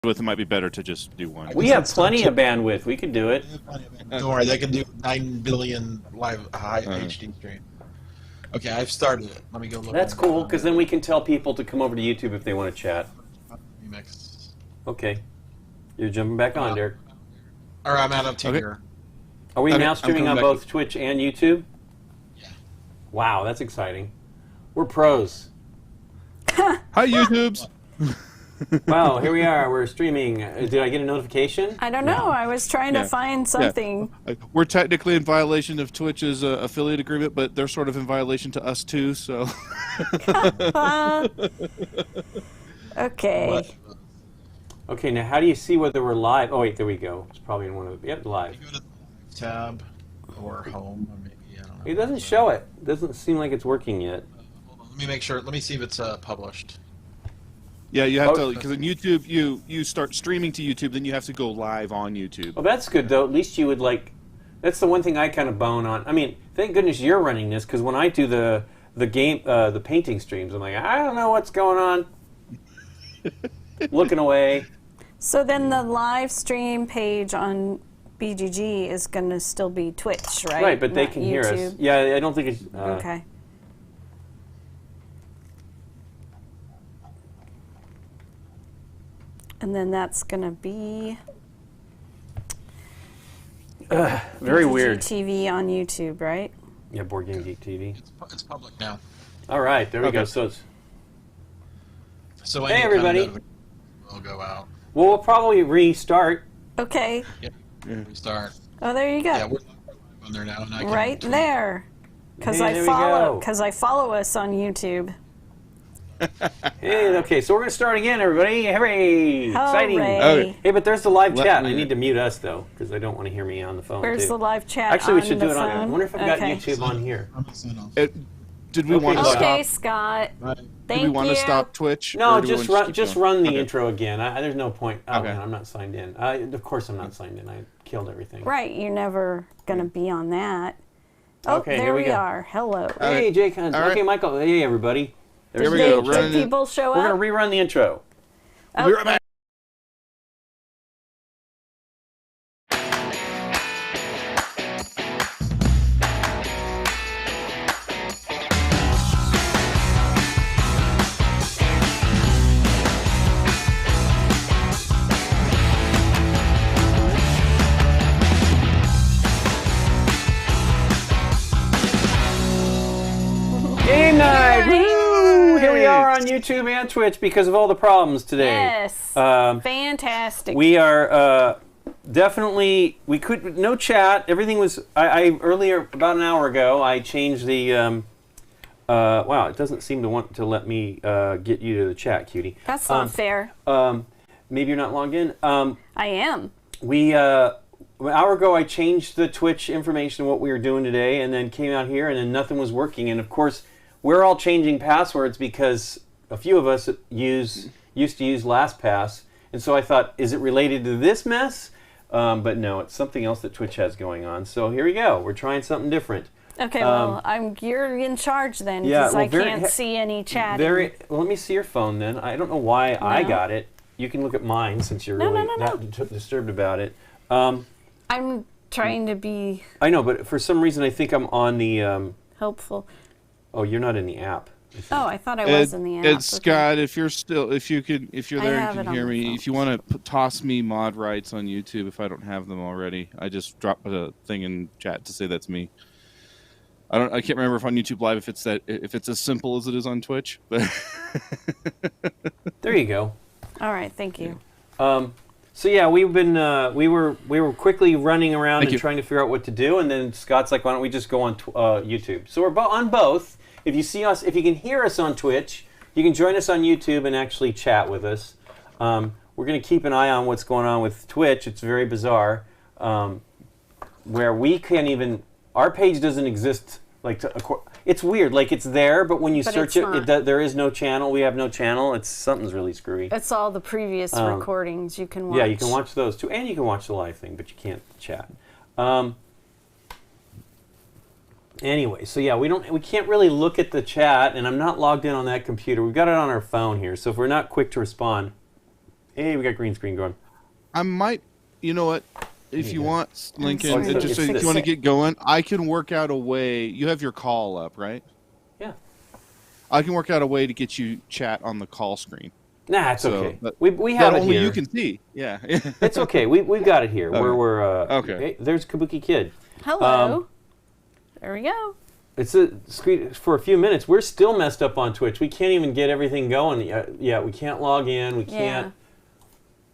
it might be better to just do one. We have plenty of bandwidth. We could do it. Don't worry, they can do 9 billion live high HD stream. Okay, I've started it. Let me go look. That's cool, because then we can tell people to come over to YouTube if they want to chat. Remix. Okay. You're jumping back on, Derek. All right, I'm out of here. Are we now streaming on back. both Twitch and YouTube? Yeah. Wow, that's exciting. We're pros. Hi, YouTubes. Wow, here we are. We're streaming. Did I get a notification? I don't know. I was trying to find something. Yeah. We're technically in violation of Twitch's affiliate agreement, but they're sort of in violation to us too. So. Okay. What? Okay, now how do you see whether we're live? Oh, wait, there we go. It's probably in one of the... Yep, live. You go to tab or home, or maybe, I don't know. It doesn't show it. It doesn't seem like it's working yet. Hold on, let me make sure. Let me see if it's published. Yeah, you have to, because in YouTube, you start streaming to YouTube, then you have to go live on YouTube. Well, that's good, though. At least you would, like... That's the one thing I kind of bone on. I mean, thank goodness you're running this, because when I do the painting streams, I'm like, I don't know what's going on. Looking away. So then the live stream page on BGG is going to still be Twitch, right? Right, but they Not can hear us. YouTube. Yeah, I don't think it's... Okay. And then that's going to be very BGG weird. TV on YouTube, right? Yeah, BoardGameGeek TV. It's public now. All right, there we go. So it's... So Hey, everybody. Will go out. Well, we'll probably restart. Okay. Yep. Restart. Oh, there you go. Yeah, we're on there now. And I can Right tweet. there. Because Hey, there we go. I follow us on YouTube. Hey, okay, so we're going to start again, everybody. Hooray! Exciting. Hooray. Okay. Hey, but there's the live Let chat. me- I need to mute us, though, because I don't want to hear me on the phone, Where's too. the live chat? Actually, we on should the do it on... I phone? wonder if I've got Okay. YouTube on here. I'm gonna sign off. Did we Okay, want to look. stop? Okay, Scott. Right. Thank Do we want you. to stop Twitch? No, or do we just want to run, keep just going? run the Okay. intro again. There's no point. Oh, Okay. man, I'm not signed in. Of course I'm not signed in. I killed everything. Right, you're never going to be on that. Oh, Okay, there here we we go. are. Hello. Hey, Jake Hunt. All Okay, right. Michael. Hey, everybody. There we Did go. Did Running it. people show We're up? going to rerun the intro. We'll be right back. Game night! Yay! Woo! Here we are on YouTube and Twitch because of all the problems today. Yes. Um, Fantastic. We are definitely, we could, no chat. Everything was, I earlier, about an hour ago, I changed the, wow, it doesn't seem to want to let me get you to the chat, cutie. That's not fair. Maybe you're not logged in. I am. An hour ago, I changed the Twitch information of what we were doing today, and then came out here, and then nothing was working. And of course, we're all changing passwords because a few of us used to use LastPass, and so I thought, is it related to this mess? But no, it's something else that Twitch has going on. So here we go. We're trying something different. Okay, well, you're in charge then, yeah, because well, I can't see any chat. Well, let me see your phone then. I don't know why I got it. You can look at mine since you're really not disturbed about it. I'm trying to be I know, but for some reason I think I'm on the... helpful. Oh, you're not in the app. Oh, I thought I was in the app. Ed Scott, if you're there have and it can on hear my me, phone. if you want to toss me mod rights on YouTube if I don't have them already, I just dropped a thing in chat to say that's me. I can't remember if on YouTube Live if it's as simple as it is on Twitch, but There you go. All right, thank you. So yeah, we've been we were quickly running around Thank and you. trying to figure out what to do, and then Scott's like, "Why don't we just go on YouTube?" So we're on both. If you see us, if you can hear us on Twitch, you can join us on YouTube and actually chat with us. We're going to keep an eye on what's going on with Twitch. It's very bizarre, where we can't even. Our page doesn't exist. It's weird. Like it's there, but when you search it's there is no channel. We have no channel. Something's really screwy. It's all the previous recordings you can watch. Yeah, you can watch those too, and you can watch the live thing, but you can't chat. Anyway, so yeah, we can't really look at the chat, and I'm not logged in on that computer. We've got it on our phone here, so if we're not quick to respond, Hey, we got green screen going. I might, you know what? If you want, Lincoln, Oh, it's just so the you want to get going, I can work out a way. You have your call up, right? Yeah. I can work out a way to get you chat on the call screen. Nah, it's So, okay. but- We have But it only here. you can see. Yeah. It's okay. We've got it here. Okay. We're Okay. Hey, there's Kabuki Kid. Hello. There we go. It's a screen for a few minutes. We're still messed up on Twitch. We can't even get everything going. Yeah, we can't log in. We can't.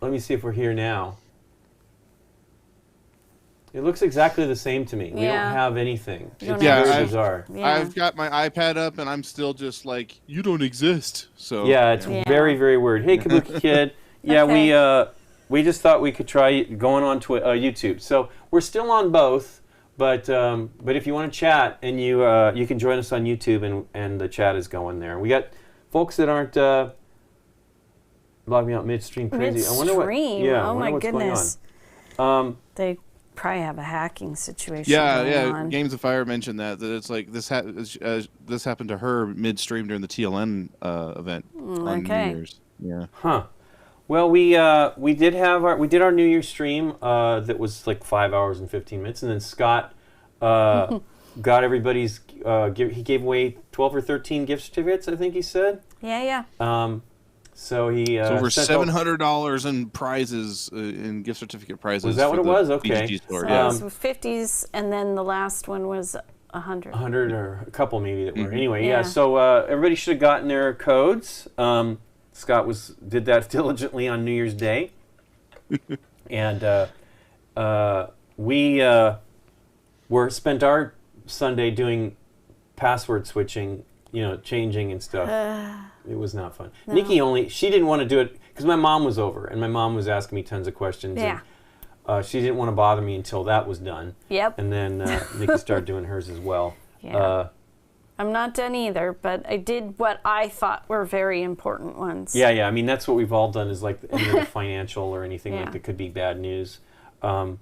Let me see if we're here now. It looks exactly the same to me. We don't have anything. It's very bizarre. Yeah. I've got my iPad up, and I'm still just like, you don't exist. So Yeah, it's very, very weird. Hey, Kabuki Kid. Yeah, Okay. we just thought we could try going on YouTube. So we're still on both, but if you want to chat, and you can join us on YouTube, and the chat is going there. We got folks that aren't logging out midstream crazy. Midstream. I wonder what. Yeah, Oh my goodness. They probably have a hacking situation. yeah, going on. Games of Fire mentioned that it's like this happened to her midstream during the TLN event on New Year's. Yeah. Huh. Well, we did our New Year's stream that was like 5 hours and 15 minutes, and then Scott got everybody's he gave away 12 or 13 gift certificates, I think he said. Yeah. So he over sent $700 in prizes, in gift certificate prizes. Was that what for it the was? Okay. BGG store. So Yeah. it was 50s, and then the last one was 100. 100 or a couple maybe that were. Anyway, Yeah. so everybody should have gotten their codes. Scott did that diligently on New Year's Day. And we spent our Sunday doing password switching, changing and stuff. It was not fun. No. Nikki she didn't want to do it because my mom was over, and my mom was asking me tons of questions. Yeah. And, she didn't want to bother me until that was done. Yep. And then Nikki started doing hers as well. Yeah. I'm not done either, but I did what I thought were very important ones. Yeah. I mean, that's what we've all done, is like any of the financial or anything Yeah. like that could be bad news. I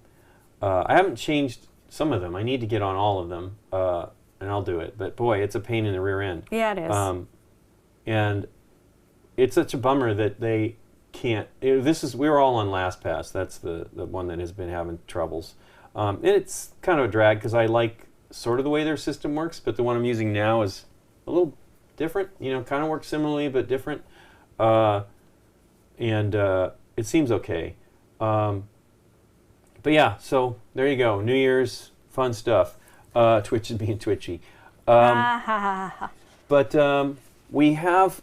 haven't changed some of them. I need to get on all of them, and I'll do it. But boy, it's a pain in the rear end. Yeah, it is. And it's such a bummer that they can't. We're all on LastPass. That's the one that has been having troubles. And it's kind of a drag because I like sort of the way their system works, but the one I'm using now is a little different. Kind of works similarly but different. And it seems okay. But yeah, so there you go. New Year's fun stuff. Twitch is being twitchy. But we have,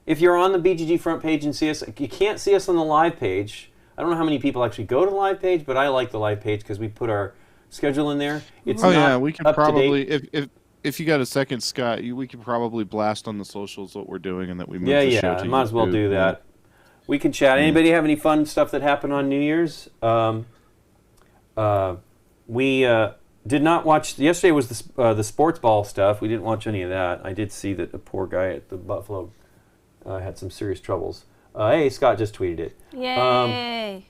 if you're on the BGG front page and see us, you can't see us on the live page. I don't know how many people actually go to the live page, but I like the live page because we put our schedule in there. It's not we can up to probably, date. if you got a second, Scott, we could probably blast on the socials what we're doing and that we move Yeah, the show to might as well YouTube. do that. We can chat. Anybody have any fun stuff that happened on New Year's? We did not watch. Yesterday was the sports ball stuff. We didn't watch any of that. I did see that the poor guy at the Buffalo had some serious troubles. Hey, Scott just tweeted it. Yay.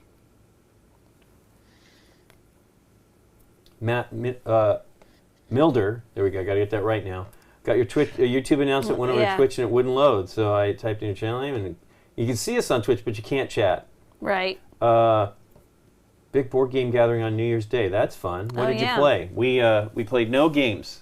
Matt Milder. There we go. Got to get that right now. Got your YouTube announcement went over to Twitch and it wouldn't load. So I typed in your channel name and you can see us on Twitch, but you can't chat. Right. Big board game gathering on New Year's Day. That's fun. What did you yeah. play? We played no games.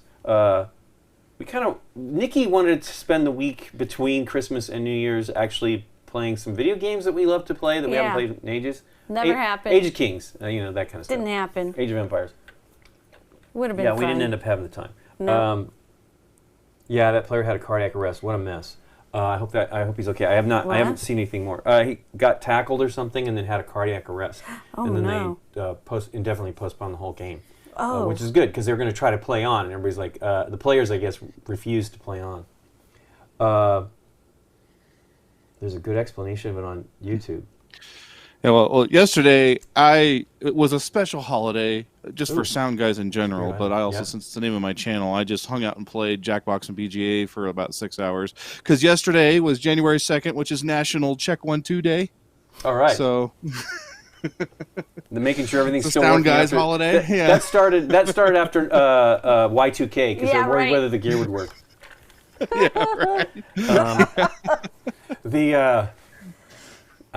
Nikki wanted to spend the week between Christmas and New Year's actually playing some video games that we love to play that we haven't played in ages. Never happened. Age of Kings, that kind of stuff. Didn't happen. Age of Empires. Would have been Yeah, fun. we didn't end up having the time. No. Yeah, that player had a cardiac arrest. What a mess. I hope he's okay. I haven't seen anything more. He got tackled or something and then had a cardiac arrest. Oh, and then no. they indefinitely postponed the whole game. Oh. Which is good because they were going to try to play on, and everybody's like, the players, I guess, refused to play on. There's a good explanation of it on YouTube. Yeah, well, yesterday it was a special holiday just for sound guys in general, Right. but I also, Yeah. since it's the name of my channel, I just hung out and played Jackbox and BGA for about 6 hours. Because yesterday was January 2nd, which is National Check 1-2 Day. All right. So The making sure everything's It's a still sound working. guys holiday. Yeah. That started after Y2K because Yeah, they're worried right. whether the gear would work. yeah, right.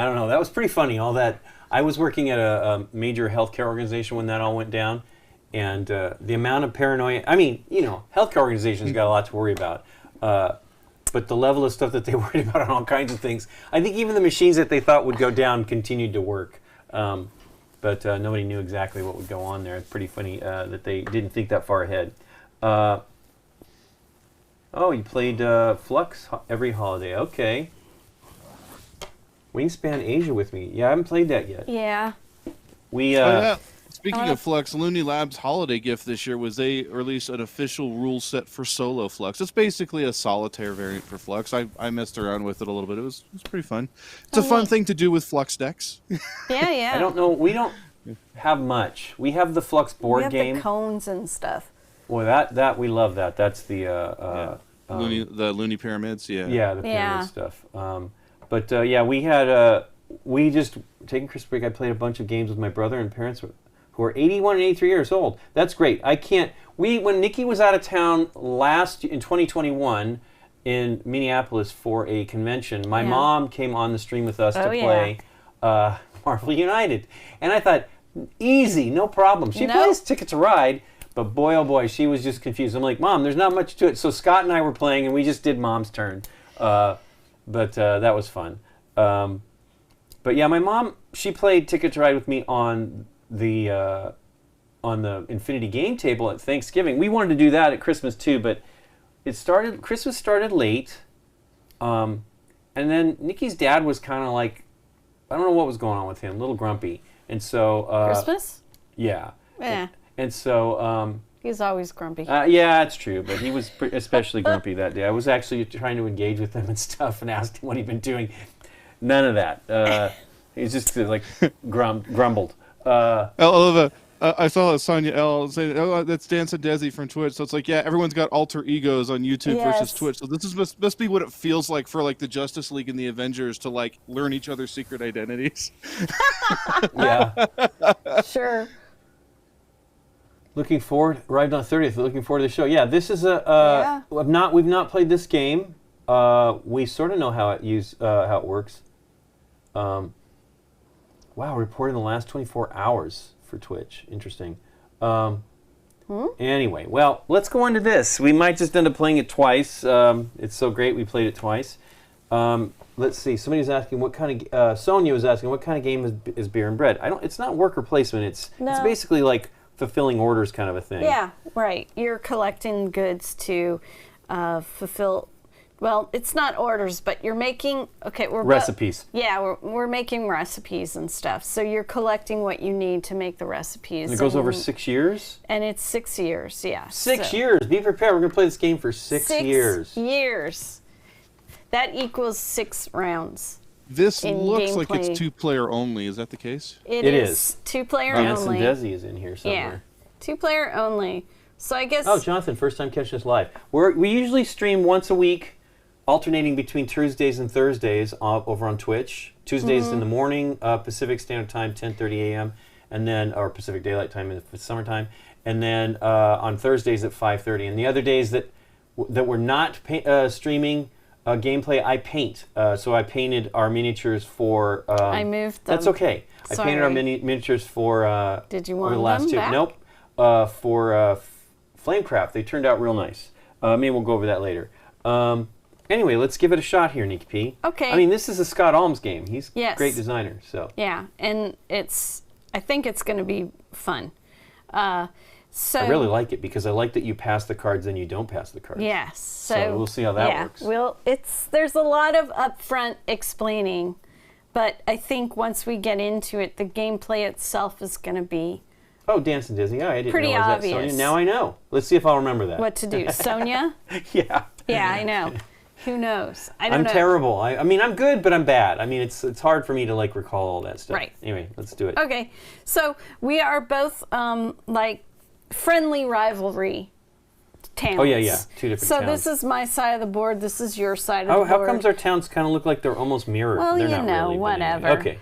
I don't know. That was pretty funny. All that. I was working at a major healthcare organization when that all went down, and the amount of paranoia. I mean, healthcare organizations got a lot to worry about. But the level of stuff that they worried about on all kinds of things. I think even the machines that they thought would go down continued to work. But nobody knew exactly what would go on there. It's pretty funny that they didn't think that far ahead. You played Flux every holiday. Okay. Wingspan Asia with me. Yeah, I haven't played that yet. Yeah. Speaking of Flux, Looney Labs' holiday gift this year was they released an official rule set for solo Flux. It's basically a solitaire variant for Flux. I messed around with it a little bit. It was pretty fun. It's a fun thing to do with Flux decks. Yeah. I don't know. We don't have much. We have the Flux board game. We have the cones and stuff. Well, that we love that. That's the the Looney Pyramids. Yeah. Yeah, the pyramid stuff. We had we just taking Christmas break. I played a bunch of games with my brother and parents who are 81 and 83 years old. That's great. I can't. When Nikki was out of town in 2021 in Minneapolis for a convention, my mom came on the stream with us to play Marvel United, and I thought, easy, no problem. She plays Ticket to Ride, but boy, oh boy, she was just confused. I'm like, Mom, there's not much to it. So Scott and I were playing, and we just did Mom's turn. But that was fun. But yeah, my mom, she played Ticket to Ride with me on the Infinity game table at Thanksgiving. We wanted to do that at Christmas too, but Christmas started late, and then Nikki's dad was kind of like, I don't know what was going on with him, a little grumpy, and so Christmas? Yeah. Yeah. And so he's always grumpy. Yeah, it's true, but he was especially grumpy that day. I was actually trying to engage with him and stuff and asked him what he'd been doing. None of that. He's just like grumbled. I saw Sonia L saying, "Oh, that's Dance and Desi from Twitch." So it's like, yeah, everyone's got alter egos on YouTube versus Twitch. So this is must be what it feels like for like the Justice League and the Avengers to like learn each other's secret identities. Yeah. Sure. Looking forward. Arrived on 30th. Looking forward to the show. Yeah, this is we've not played this game. We sort of know how it works. Wow, reported in the last 24 hours for Twitch. Interesting. Anyway, well, let's go on to this. We might just end up playing it twice. It's so great we played it twice. Let's see. Somebody was asking what kind of... Sonia was asking what kind of game is Beer and Bread. It's not worker placement. It's basically like fulfilling orders kind of a thing. Yeah, right. You're collecting goods to fulfill... Well, it's not orders, but you're making recipes. We're making recipes and stuff. So you're collecting what you need to make the recipes. And it goes over 6 years? And it's 6 years, yeah. 6 years. Be prepared. We're going to play this game for 6 years. 6 years. That equals 6 rounds. This looks like it's 2-player only. Is that the case? It is. 2-player only. Dance and Desi is in here somewhere. Yeah. 2-player only. So I guess... Oh, Jonathan, first time catching us live. We usually stream once a week, alternating between Tuesdays and Thursdays over on Twitch. Tuesdays in the morning, Pacific Standard Time, 10:30 a.m., and then or Pacific Daylight Time if it's summertime, and then on Thursdays at 5:30. And the other days that we're not streaming gameplay, I paint. So I painted our miniatures for. I moved them. That's okay. Sorry. I painted our miniatures for. Did you want the last them two? back? Nope. For Flamecraft, they turned out real nice. Maybe we'll go over that later. Anyway, let's give it a shot here, Nikki P. Okay. I mean, this is a Scott Alms game. He's a Yes. great designer. So Yeah, and I think it's going to be fun. So I really like it because I like that you pass the cards and you don't pass the cards. Yes. So we'll see how that works. There's a lot of upfront explaining, but I think once we get into it, the gameplay itself is going to be Oh, Dance and Disney. Oh, I didn't pretty realize that, obvious. Sonia. Now I know. Let's see if I'll remember that. What to do. Sonia? Yeah. Yeah, I know. Who knows? I don't I'm know. terrible. I mean, I'm good, but I'm bad. I mean, it's hard for me to like recall all that stuff. Right. Anyway, let's do it. Okay, so we are both like friendly rivalry towns. Oh, yeah. 2 different So towns. this is my side of the board. This is your side of the board. How comes our towns kind of look like they're almost mirrored? Well, they're you not know, really, but anyway. whatever. Okay.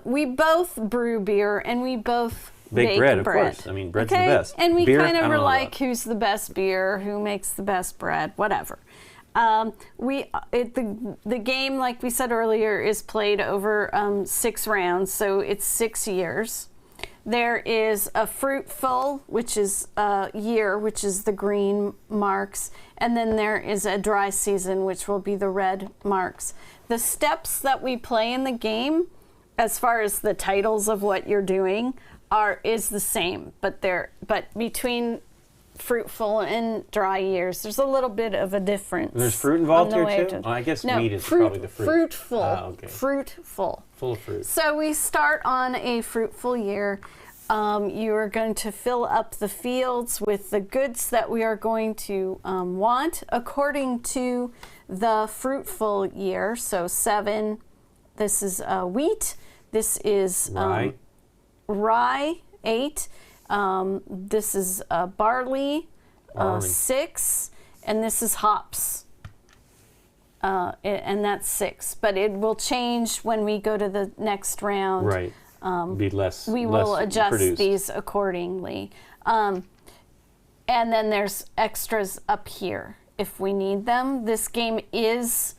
We both brew beer and we both Bake bread, of course. I mean, bread's the best. And we Beer, kind I of don't are know like about. who's the best beer, who makes the best bread, whatever. The game, like we said earlier, is played over 6 rounds, so it's 6 years. There is a fruitful, which is year, which is the green marks, and then there is a dry season, which will be the red marks. The steps that we play in the game, as far as the titles of what you're doing, is the same, but between fruitful and dry years, there's a little bit of a difference. There's fruit involved here too? I guess wheat is probably the fruit. Fruitful. Okay. Fruitful. Full of fruit. So we start on a fruitful year. You are going to fill up the fields with the goods that we are going to want according to the fruitful year. So 7, this is wheat. This is rye, 8. This is barley, 6, and this is hops, and that's 6. But it will change when we go to the next round. Right. Be less. We will less adjust produced. these accordingly. And then there's extras up here if we need them. This game is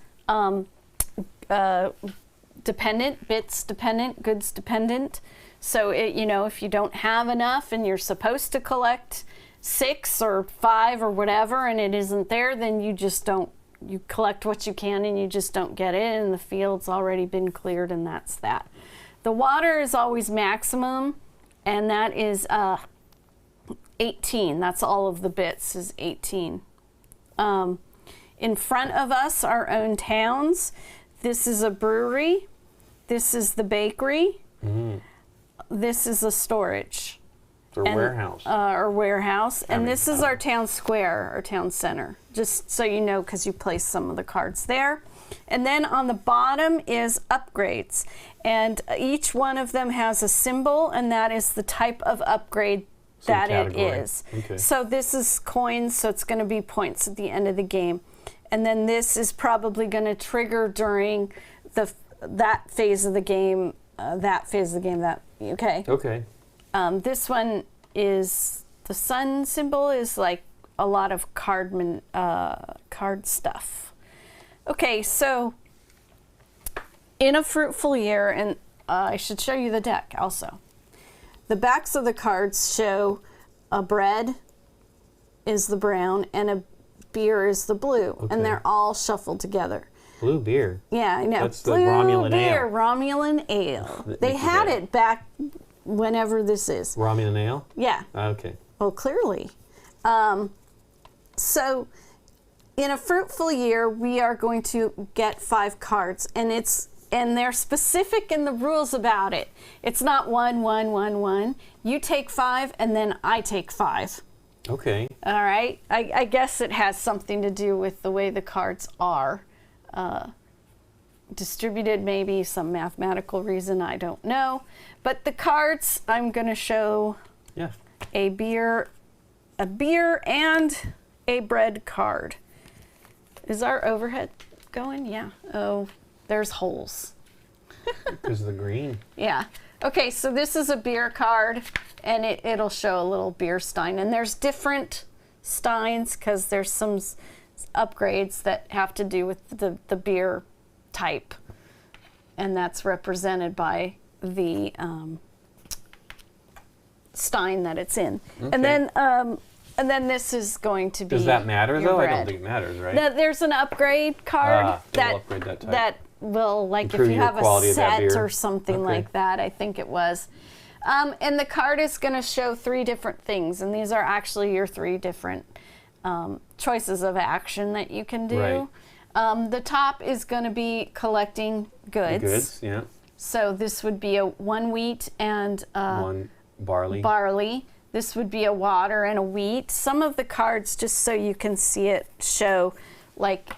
dependent, bits dependent, goods dependent. So, if you don't have enough and you're supposed to collect 6 or 5 or whatever and it isn't there, then you just don't, you collect what you can and you just don't get it, and the field's already been cleared, and that's that. The water is always maximum, and that is 18. That's all of the bits is 18. In front of us, our own towns. This is a brewery. This is the bakery. This is a storage. Or warehouse. Or warehouse. And this is our town square, our town center. Just so you know, because you place some of the cards there. And then on the bottom is upgrades. And each one of them has a symbol, and that is the type of upgrade that it is. Okay. So this is coins, so it's going to be points at the end of the game. And then this is probably going to trigger during that phase of the game, okay? Okay. This one is, the sun symbol is like a lot of card stuff. Okay, so in a fruitful year, and I should show you the deck also. The backs of the cards show a bread is the brown and a beer is the blue, and they're all shuffled together. Blue beer. Yeah, I know. That's the Blue Romulan beer, ale. Romulan ale. They had it back whenever this is. Romulan ale? Yeah. Okay. Well, clearly. So in a fruitful year, we are going to get 5 cards, and they're specific in the rules about it. It's not 1, 1, 1, 1. You take 5, and then I take 5. Okay. All right. I guess it has something to do with the way the cards are distributed, maybe some mathematical reason, I don't know. But the cards, I'm going to show a beer and a bread card. Is our overhead going? Yeah. Oh, there's holes. Because of the green. Yeah. Okay, so this is a beer card, and it'll show a little beer stein. And there's different steins because there's some upgrades that have to do with the beer type. And that's represented by the stein that it's in. Okay. And then this is going to be. Does that matter though? bread. I don't think it matters, right? There's an upgrade card upgrade that type. that will, like, Improve if you your have a quality of that set beer. or something Okay. like that, I think it was. And the card is going to show 3 different things, and these are actually your 3 different choices of action that you can do. Right. The top is going to be collecting goods. Goods, yeah. So this would be a 1 wheat and 1 barley. barley. This would be a water and a wheat. Some of the cards, just so you can see it, show like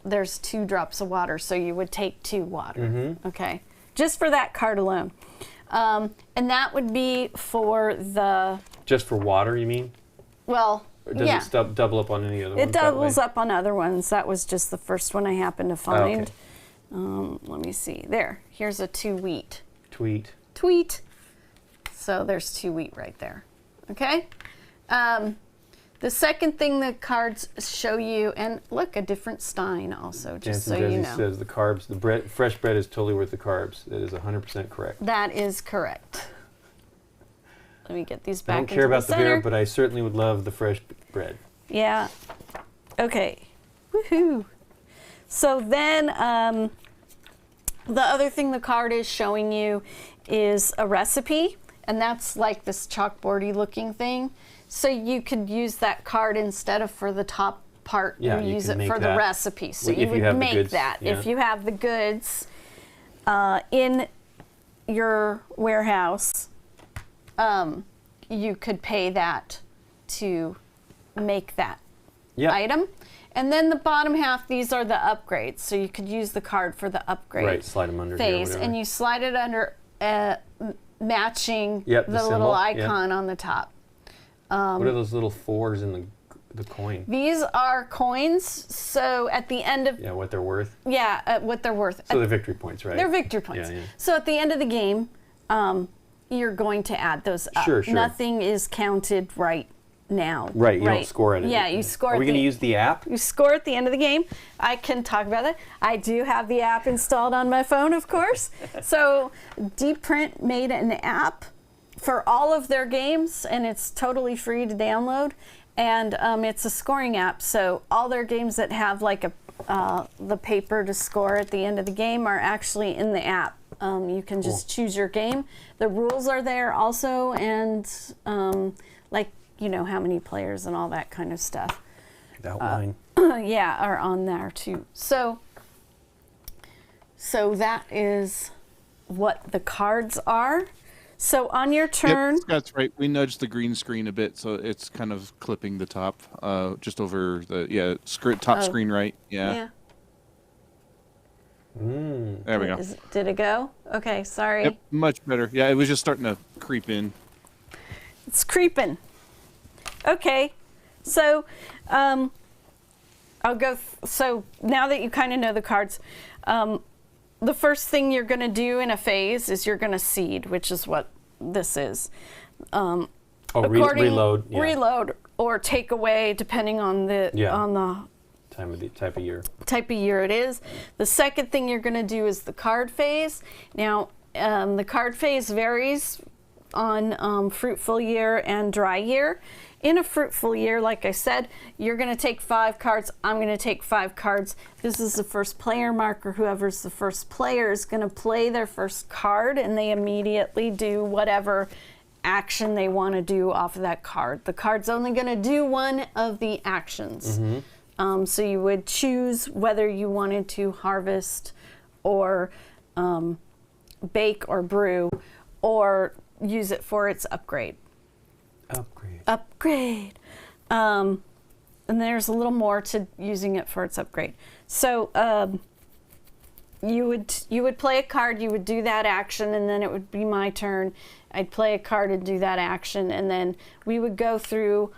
there's 2 drops of water, so you would take 2 water. Okay, just for that card alone. And that would be for the... Just for water, you mean? Well, Or does yeah. it double up on any other ones? It doubles up on other ones. That was just the first one I happened to find. Let me see. There. Here's a 2 wheat. Tweet. So there's 2 wheat right there. Okay? The second thing the cards show you, and look, a different Stein also, just Jansen so you Desi know. says the carbs, the bread, fresh bread is totally worth the carbs. That is 100% correct. That is correct. Let me get these I back don't into care about the center. beer, but I certainly would love the fresh bread. Yeah. Okay. Woohoo. So then the other thing the card is showing you is a recipe, and that's like this chalkboardy looking thing. So you could use that card instead of for the top part, Yeah, you you use can it make for the that. recipe. So If you you would have the make goods, that. yeah. If you have the goods in your warehouse, you could pay that to make that Yeah. item. And then the bottom half, these are the upgrades. So you could use the card for the upgrade Right, slide them under here or phase. whatever. And you slide it under matching Yep, the the little symbol, yeah. icon on the top. What are those little fours in the coin? These are coins. So at the end of, Yeah, what they're worth. what they're worth. So they're victory points, right? They're victory points. Yeah, yeah. So at the end of the game, you're going to add those up. Sure, sure. Nothing is counted right now. Right, you don't score at it. Yeah, you score Are at we going to the use the app? You score at the end of the game. I can talk about that. I do have the app installed on my phone, of course. So Deep Print made an app for all of their games, and it's totally free to download. And it's a scoring app, so all their games that have like the paper to score at the end of the game are actually in the app. You can just choose your game. The rules are there also, and like, you know, how many players and all that kind of stuff. The outline. Yeah, are on there too. So that is what the cards are. So on your turn, Yep, Scott's right. We nudged the green screen a bit, so it's kind of clipping the top, just over the top screen right. Yeah. There we go. Did it go? Okay, sorry. Yep, much better. Yeah, it was just starting to creep in. It's creeping. Okay, so I'll go. So now that you kind of know the cards, the first thing you're going to do in a phase is you're going to seed, which is what this is. Reload. Yeah. Reload or take away, depending on the Type of year. type of year it is. The second thing you're going to do is the card phase. Now, the card phase varies on fruitful year and dry year. In a fruitful year, like I said, you're going to take 5 cards. I'm going to take 5 cards. This is the first player marker. Whoever's the first player is going to play their first card, and they immediately do whatever action they want to do off of that card. The card's only going to do one of the actions. So you would choose whether you wanted to harvest or bake or brew or use it for its upgrade. Upgrade. And there's a little more to using it for its upgrade. So you would play a card, you would do that action, and then it would be my turn. I'd play a card and do that action, and then we would go through.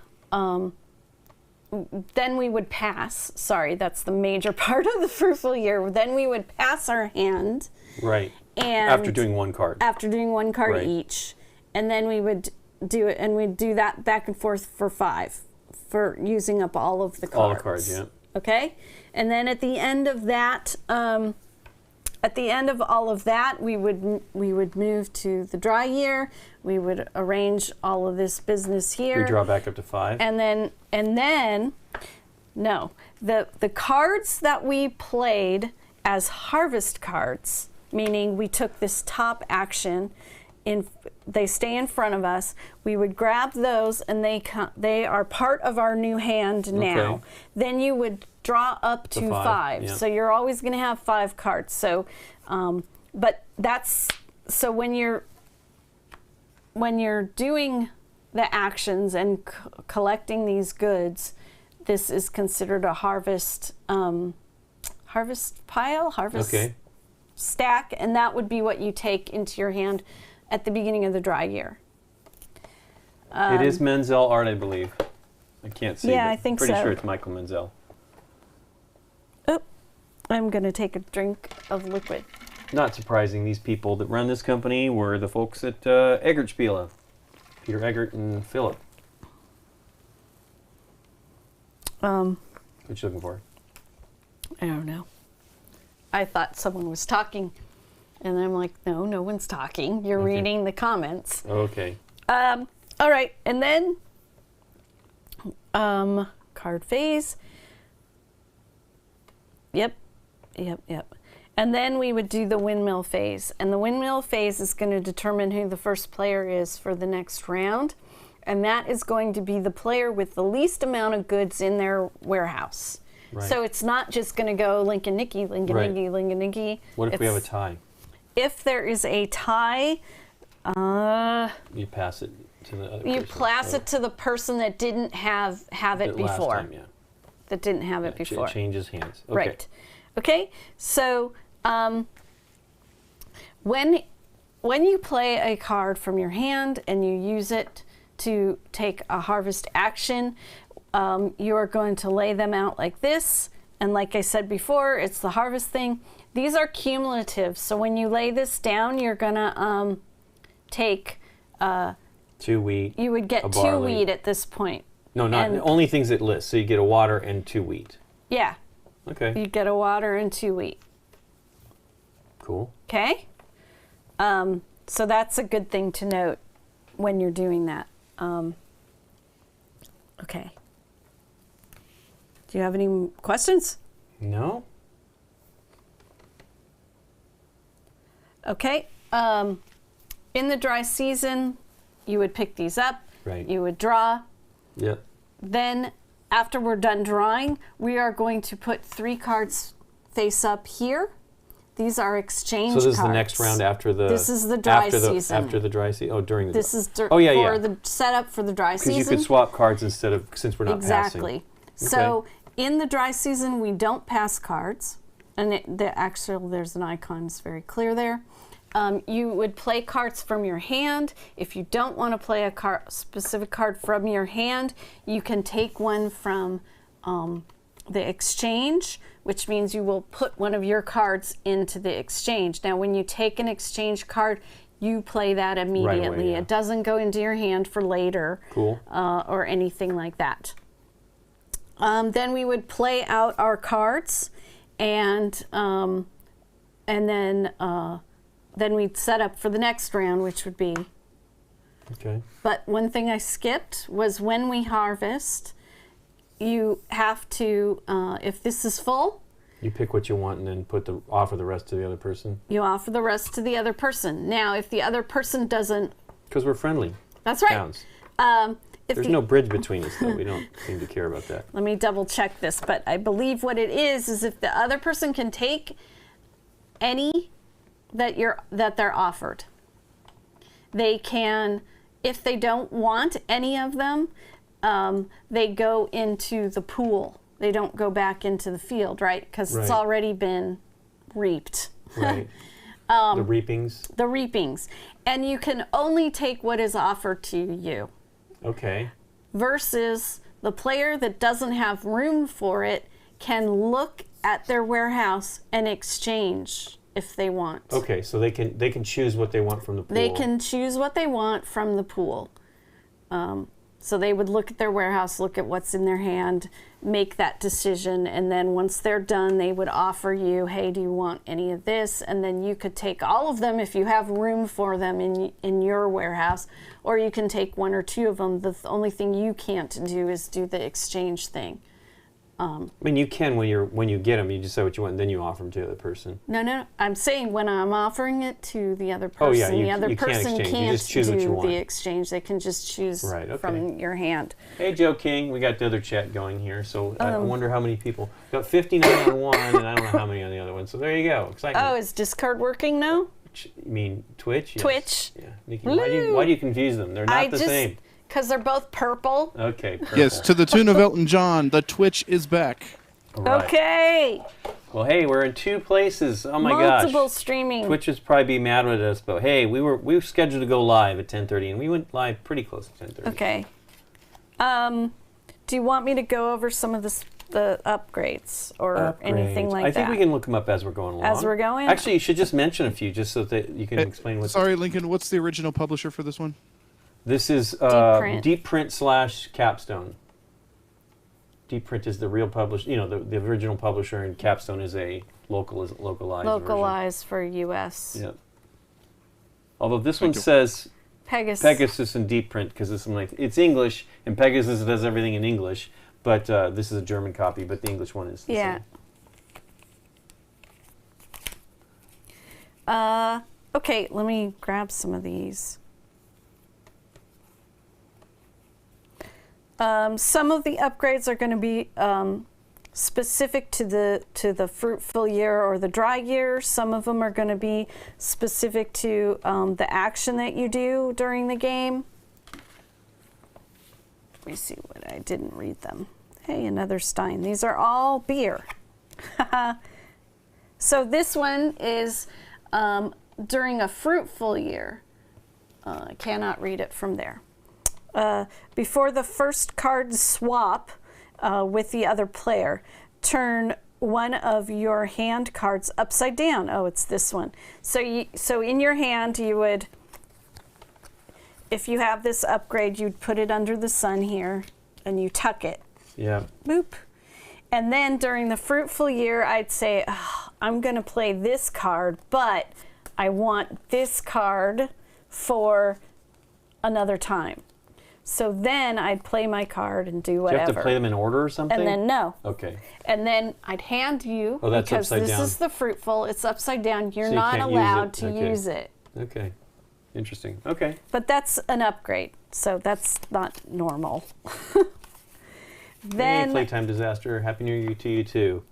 Then we would pass. Sorry, that's the major part of the fruitful year. Then we would pass our hand. Right. And after doing one card. After doing one card Right. each, and then we would do it, and we'd do that back and forth for 5, for using up all of the cards. All the cards, yeah. Okay, and then at the end of that, at the end of all of that, we would move to the dry year. We would arrange all of this business here. We draw back up to 5. And then, no, the cards that we played as harvest cards, meaning we took this top action, they stay in front of us. We would grab those, and they are part of our new hand now. Okay. Then you would draw up to 5. yeah. So you're always going to have 5 cards. So, but that's so when you're doing the actions and collecting these goods, this is considered a harvest pile, Okay. stack, and that would be what you take into your hand at the beginning of the dry year. It is Menzel art, I believe. I can't see. Yeah, but I think pretty so. sure it's Michael Menzel. Oh, I'm going to take a drink of liquid. Not surprising, these people that run this company were the folks at Eggertspiele. Peter Eggert and Philip. What you looking for? I don't know. I thought someone was talking, and I'm like, no, no one's talking. You're reading the comments. Okay. All right, and then card phase. Yep. And then we would do the windmill phase. And the windmill phase is going to determine who the first player is for the next round. And that is going to be the player with the least amount of goods in their warehouse. Right. So it's not just going to go Lincoln Nicky, Lincoln Right. Nicky, Lincoln Nicky. What if we have a tie? If there is a tie, You pass it to the other you person. pass it to the person that didn't have it Last before. time, yeah. That didn't have it It before. changes hands. Okay. Right. Okay. So when you play a card from your hand and you use it to take a harvest action, you are going to lay them out like this. And like I said before, it's the harvest thing. These are cumulative. So when you lay this down, you're going to take 2 wheat. you would get a 2 barley. wheat at this point. No, not and- only things it lists. So you get a water and 2 wheat. Yeah. Okay. You get a water and 2 wheat. Cool. Okay? So that's a good thing to note when you're doing that. Okay. Do you have any questions? No. Okay. In the dry season, you would pick these up. Right. You would draw. Yep. Then, after we're done drawing, we are going to put 3 cards face up here. These are exchange cards. So this is the next round after the. This is the dry season. After the dry season. Oh, during the. This is Oh, yeah, for yeah. the setup for the dry season. Because you could swap cards instead of, since we're not Exactly. passing. So in the dry season, we don't pass cards. And actually, there's an icon, it's very clear there. You would play cards from your hand. If you don't want to play a specific card from your hand, you can take one from the exchange, which means you will put one of your cards into the exchange. Now, when you take an exchange card, you play that immediately. Right away, yeah. It doesn't go into your hand for later. Cool. Or anything like that. Then we would play out our cards, and then we'd set up for the next round, which would be. Okay. But one thing I skipped was when we harvest, you have to, if this is full, You pick what you want and then offer the rest to the other person. you offer the rest to the other person. Now, if the other person doesn't, Because we're friendly. that's right. Towns. If There's the- no bridge between us, though. We don't seem to care about that. Let me double check this, but I believe what it is if the other person can take any that they're offered. They can, if they don't want any of them, they go into the pool. They don't go back into the field, right? Because it's Right. already been reaped. Right. The reapings. The reapings. And you can only take what is offered to you. Okay. Versus the player that doesn't have room for it can look at their warehouse and exchange if they want. Okay, so they can choose what they want from the pool. They can choose what they want from the pool. So they would look at their warehouse, look at what's in their hand, make that decision, and then once they're done, they would offer you, hey, do you want any of this? And then you could take all of them if you have room for them in your warehouse, or you can take 1 or 2 of them. The only thing you can't do is do the exchange thing. I mean, you can when you get them, you decide what you want, and then you offer them to the other person. No. I'm saying when I'm offering it to the other person, Oh, yeah, the other you can't person exchange. You can't just choose what you do want. the exchange. They can just choose Right, okay. from your hand. Hey, Joe King, we got the other chat going here, so I wonder how many people. Got 59 on one, and I don't know how many on the other one. So there you go. Excitement. Oh, is Discord working now? You mean Twitch? Yes. Twitch. Yeah. Nikki, why do you confuse them? They're not the same. Because they're both purple. Okay. Purple. Yes, to the tune of Elton John, the Twitch is back. Right. Okay. Well, hey, we're in 2 places. Oh my Multiple gosh. streaming. Twitch would probably be mad with us, but hey, we were scheduled to go live at 10:30, and we went live pretty close to 10:30. Okay. Do you want me to go over some of the upgrades or anything like that? I think we can look them up as we're going along. As we're going? Actually, you should just mention a few, just so that you can explain what. Sorry, Lincoln, what's the original publisher for this one? This is Deep Print. Deep Print / Capstone. Deep Print is the real publisher, the original publisher, and Capstone is a localized Localized for U.S. version. Yeah. Although this Thank one you. says Pegasus and Deep Print, because this one, it's English, and Pegasus does everything in English, but this is a German copy, but the English one is the same. Okay, let me grab some of these. Some of the upgrades are going to be specific to the fruitful year or the dry year. Some of them are going to be specific to the action that you do during the game. Let me see what I didn't read them. Hey, another Stein. These are all beer. So this one is during a fruitful year. I cannot read it from there. Before the first card swap with the other player, turn one of your hand cards upside down. Oh, it's this one. So in your hand, you would, if you have this upgrade, you'd put it under the sun here, and you tuck it. Yeah. Boop. And then during the fruitful year, I'd say, oh, I'm going to play this card, but I want this card for another time. So then I'd play my card and do whatever. Do you have to play them in order or something? And then no. Okay. And then I'd hand you, Oh, that's because upside this down. is the fruitful, it's upside down. You're So you not can't use allowed it. to Okay. use it. Okay. Interesting. Okay. But that's an upgrade, so that's not normal. Hey, Then Playtime Disaster. Happy New Year to you too.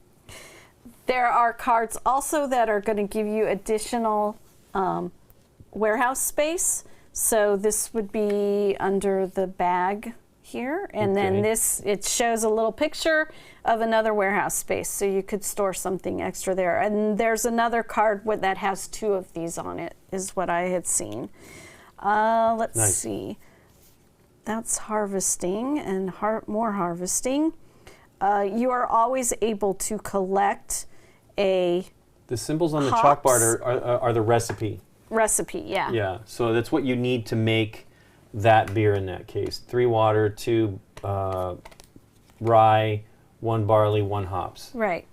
there are cards also that are going to give you additional warehouse space. So this would be under the bag here, and then Okay. this, it shows a little picture of another warehouse space, so you could store something extra there. And there's another card that has two of these on it, is what I had seen. Let's Nice. see. That's harvesting and more harvesting. You are always able to collect a The symbols on the Hops. chalkboard are the recipe. recipe, yeah. Yeah. So that's what you need to make that beer in that case. 3 water, 2 rye, 1 barley, 1 hops. Right.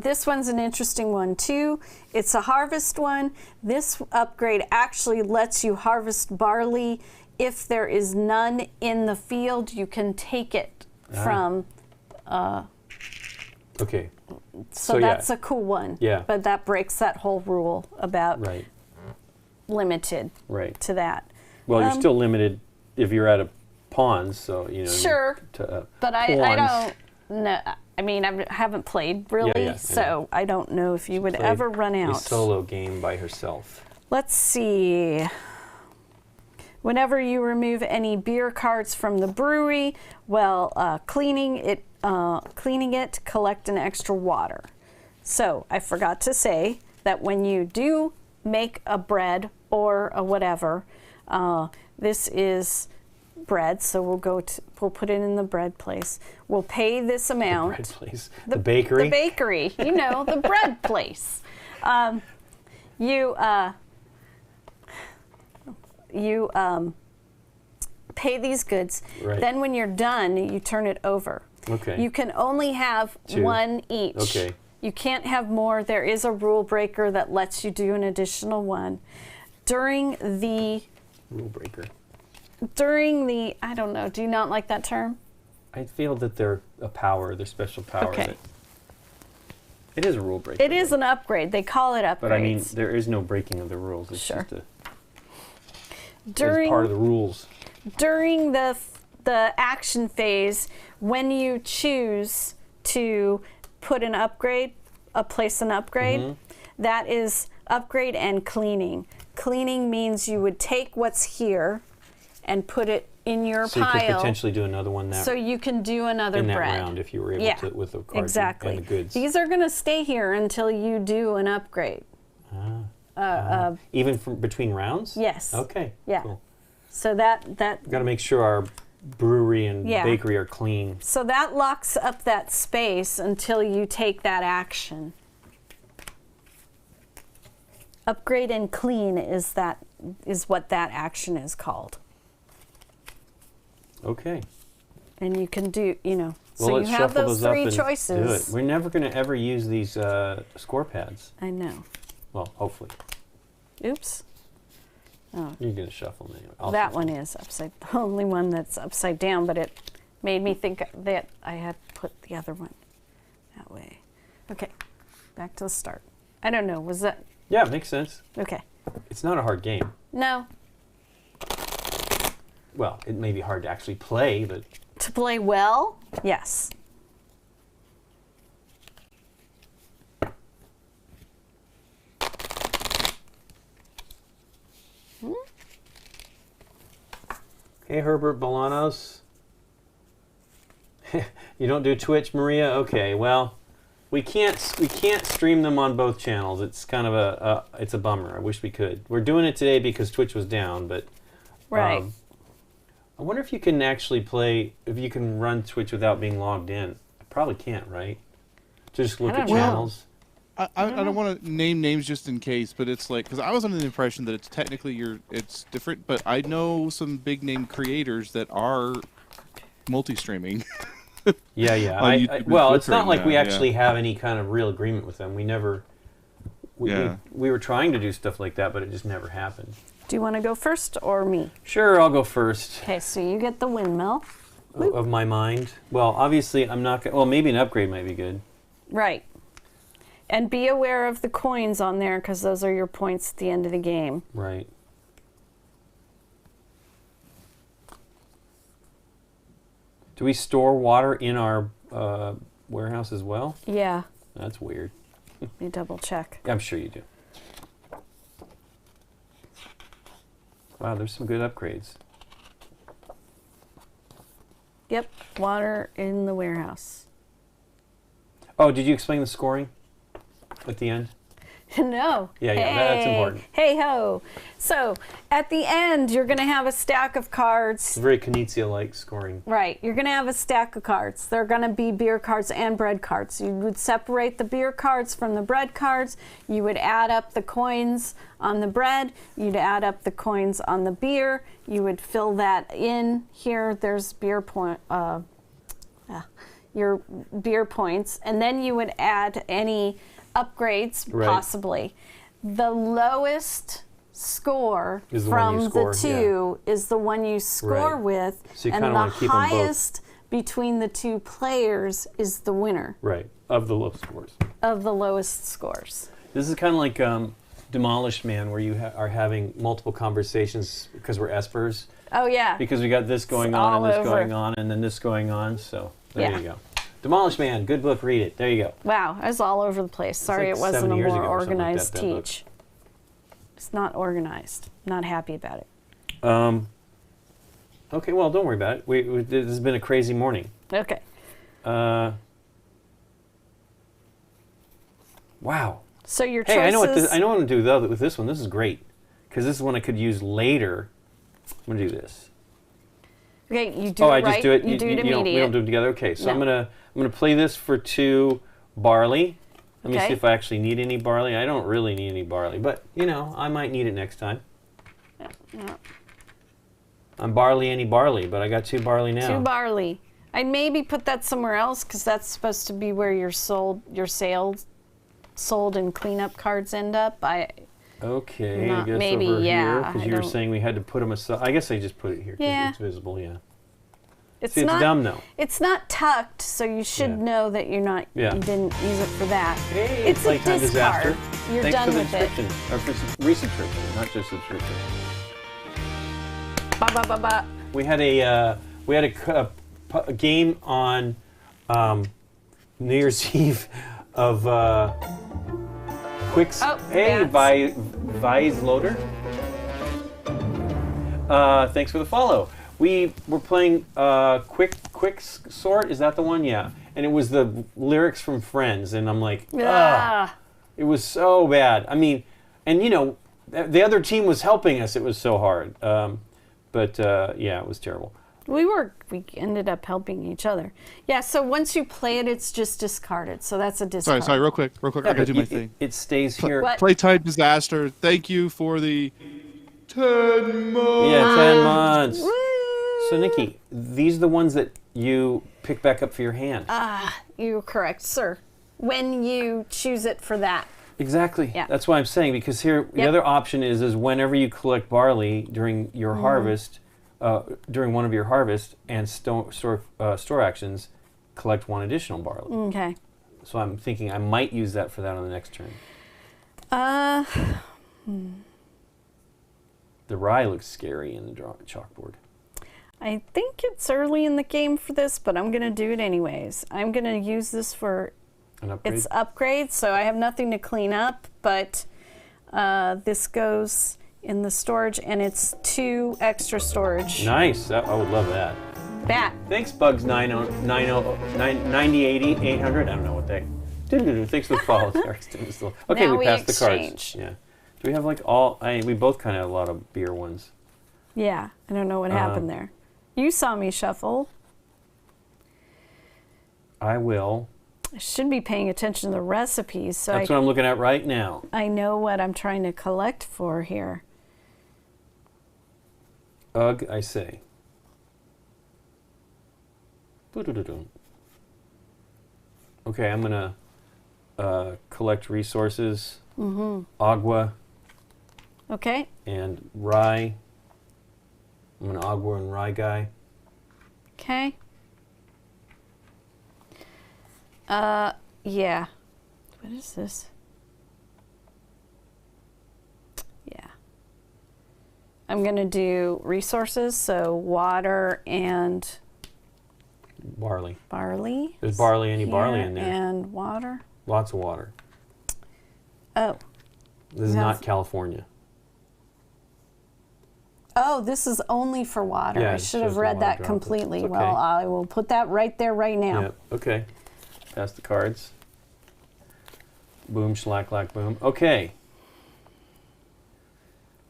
This one's an interesting one too. It's a harvest one. This upgrade actually lets you harvest barley. If there is none in the field, you can take it from. Okay. So So, yeah. that's a cool one. Yeah. But that breaks that whole rule about Right. limited Right. to that. Well, you're still limited if you're at a pond, so Sure. To, But I don't know. I mean, I haven't played really, Yeah, I so know. I don't know if you would play ever run a out. solo game by herself. Let's see. Whenever you remove any beer cards from the brewery, cleaning it, collect an extra water. So I forgot to say that when you do make a bread or a whatever, this is bread, so we'll put it in the bread place. We'll pay this amount. Bread place. The bakery. The bakery, the bread place. You pay these goods. Right. Then when you're done, you turn it over. Okay. You can only have 2. one each. Okay. You can't have more. There is a rule breaker that lets you do an additional one. During the, Rule breaker. I don't know, do you not like that term? I feel that they're a power, they're special powers. Okay. It is a rule breaker. It is an upgrade. They call it upgrades. But I mean, there is no breaking of the rules. It's Sure. just During it's part of the rules. during the action phase, when you choose to put an upgrade, place an upgrade, Mm-hmm. that is upgrade and cleaning. Cleaning means you would take what's here and put it in your So you pile, could potentially do another one that so you can do another in that bread. round if you were able Yeah, to with the cards exactly. and the goods. These are going to stay here until you do an upgrade. Even from between rounds? Yes. Okay. Yeah. Cool. So that Got to make sure our brewery and Yeah. bakery are clean. So that locks up that space until you take that action. Upgrade and clean is what that action is called. Okay. And you can do, Well, so let's you have shuffle those up three and choices. Do it. We're never going to ever use these score pads. I know. Well, hopefully. Oops. Oh, You're going to shuffle now. that one is upside. The only one that's upside down, but it made me think that I had put the other one that way. Okay, back to the start. I don't know. Was that Yeah, makes sense. okay? It's not a hard game. No. Well, it may be hard to actually play, but To play well, yes. hey, Herbert Bolanos. You don't do Twitch, Maria? Okay, well, we can't stream them on both channels. It's kind of it's a bummer. I wish we could. We're doing it today because Twitch was down, but Right. I wonder if you can actually play, if you can run Twitch without being logged in. I probably can't, right? Just look I at don't know. channels. I don't want to name names just in case, but it's like, because I was under the impression that it's technically it's different, but I know some big name creators that are multi-streaming. Yeah, yeah. on YouTube and Well, it's Twitter not like and we that, actually have any kind of real agreement with them. We never. We were trying to do stuff like that, but it just never happened. Do you want to go first or me? Sure, I'll go first. Okay, so you get the windmill. Of my mind. Well, obviously, I'm not. Well, maybe an upgrade might be good. Right. And be aware of the coins on there because those are your points at the end of the game. Right. Do we store water in our warehouse as well? Yeah. That's weird. Let me double check. I'm sure you do. Wow, there's some good upgrades. Yep, water in the warehouse. Oh, did you explain the scoring at the end? No. Yeah, that's important. Hey ho. So at the end, you're going to have a stack of It's cards. very Knizia-like scoring. Right. You're going to have a stack of cards. They're going to be beer cards and bread cards. You would separate the beer cards from the bread cards. You would add up the coins on the bread. You'd add up the coins on the beer. You would fill that in. Here, there's your beer points. And then you would add any upgrades, Right. possibly. The lowest score Is the one from you score, the two is the one you score Right. with, So you and kinda the wanna keep 'em both. highest between the two players is the winner Right. Of the low scores. of the lowest scores. This is kind of like Demolished Man, where you are having multiple conversations because we're espers. Oh yeah. Because we got this going It's on and all this over. going on and then this going on. So there Yeah. you go. Demolished Man, good book, read it. There you go. Wow, I was all over the place. Sorry, like it wasn't 7 a years more ago or something like organized that book. teach. It's not organized. Not happy about it. Okay, well, don't worry about it. This has been a crazy morning. Okay. Wow. So your Hey, choices. I know what to do with this one. This is great because this is one I could use later. I'm gonna do this. Okay, you do Oh, it I right. just do it. You do it we immediate. don't do it together. Okay, so No. I'm gonna play this for 2 barley. Let me Okay. see if I actually need any barley. I don't really need any barley, but I might need it next time. Yeah. I'm any barley, but I got 2 barley now. 2 barley. I'd maybe put that somewhere else because that's supposed to be where your sold and cleanup cards end up. Okay, I Not- guess maybe, over here yeah, because I you were don't- saying we had to put them aside. I guess I just put it here because Yeah. it's visible. Yeah. It's See, it's not dumb though. It's not tucked, so you should Yeah. know that you Yeah. didn't use it for that. Hey, It's a Playtime discard. Disaster. You're Thanks done for the with it. subscription. Or for resubscription, not just subscription. Ba, ba, ba, ba. We had a game on New Year's Eve of Quicks. Oh, hey, bats. Vise Loader. Thanks for the follow. We were playing Quick Sort. Is that the one? Yeah. And it was the lyrics from Friends, and I'm like, Ah. it was so bad. I mean, and the other team was helping us. It was so hard. But yeah, it was terrible. We ended up helping each other. Yeah, so once you play it, it's just discarded. So that's a discard. Sorry, real quick. I gotta do my It- thing. It stays here. What? Playtime Disaster. Thank you for the 10 months. Yeah, 10 months. Woo! So Nikki, these are the ones that you pick back up for your hand. You're correct, sir. When you choose it for that. Exactly. Yeah. That's why I'm saying, because here the other option is whenever you collect barley during your harvest, during one of your harvest and store actions, collect one additional barley. Okay. So I'm thinking I might use that for that on the next turn. The rye looks scary in the chalkboard. I think it's early in the game for this, but I'm going to do it anyways. I'm going to use this for An upgrade? its upgrade, so I have nothing to clean up, but this goes in the storage, and it's 2 extra storage. Nice. I would love that. That. Thanks, Bugs 9080 800. I don't know what they. Thanks for the follow. Okay, Now we we passed the cards. exchange. Yeah. Do we have like all? We both kind of have a lot of beer ones. Yeah, I don't know what happened there. You saw me shuffle. I will. I should be paying attention to the recipes, so That's what I'm looking at right now. I know what I'm trying to collect for here. Ugh, I say. Boo-doo-doo-doo. Okay, I'm gonna collect resources. Agua Okay. and rye. I'm an agua and rye guy. Okay. Yeah. What is this? Yeah. I'm going to do resources, so water and Barley. barley. There's barley, any barley here, in there. And water. Lots of water. Oh. This is not California. Oh, this is only for water. Yeah, I it should shows have the read water that drop. completely. It's okay. Well, I will put that right there right now. Yeah, okay. Pass the cards. Boom, schlack, lack, boom. Okay.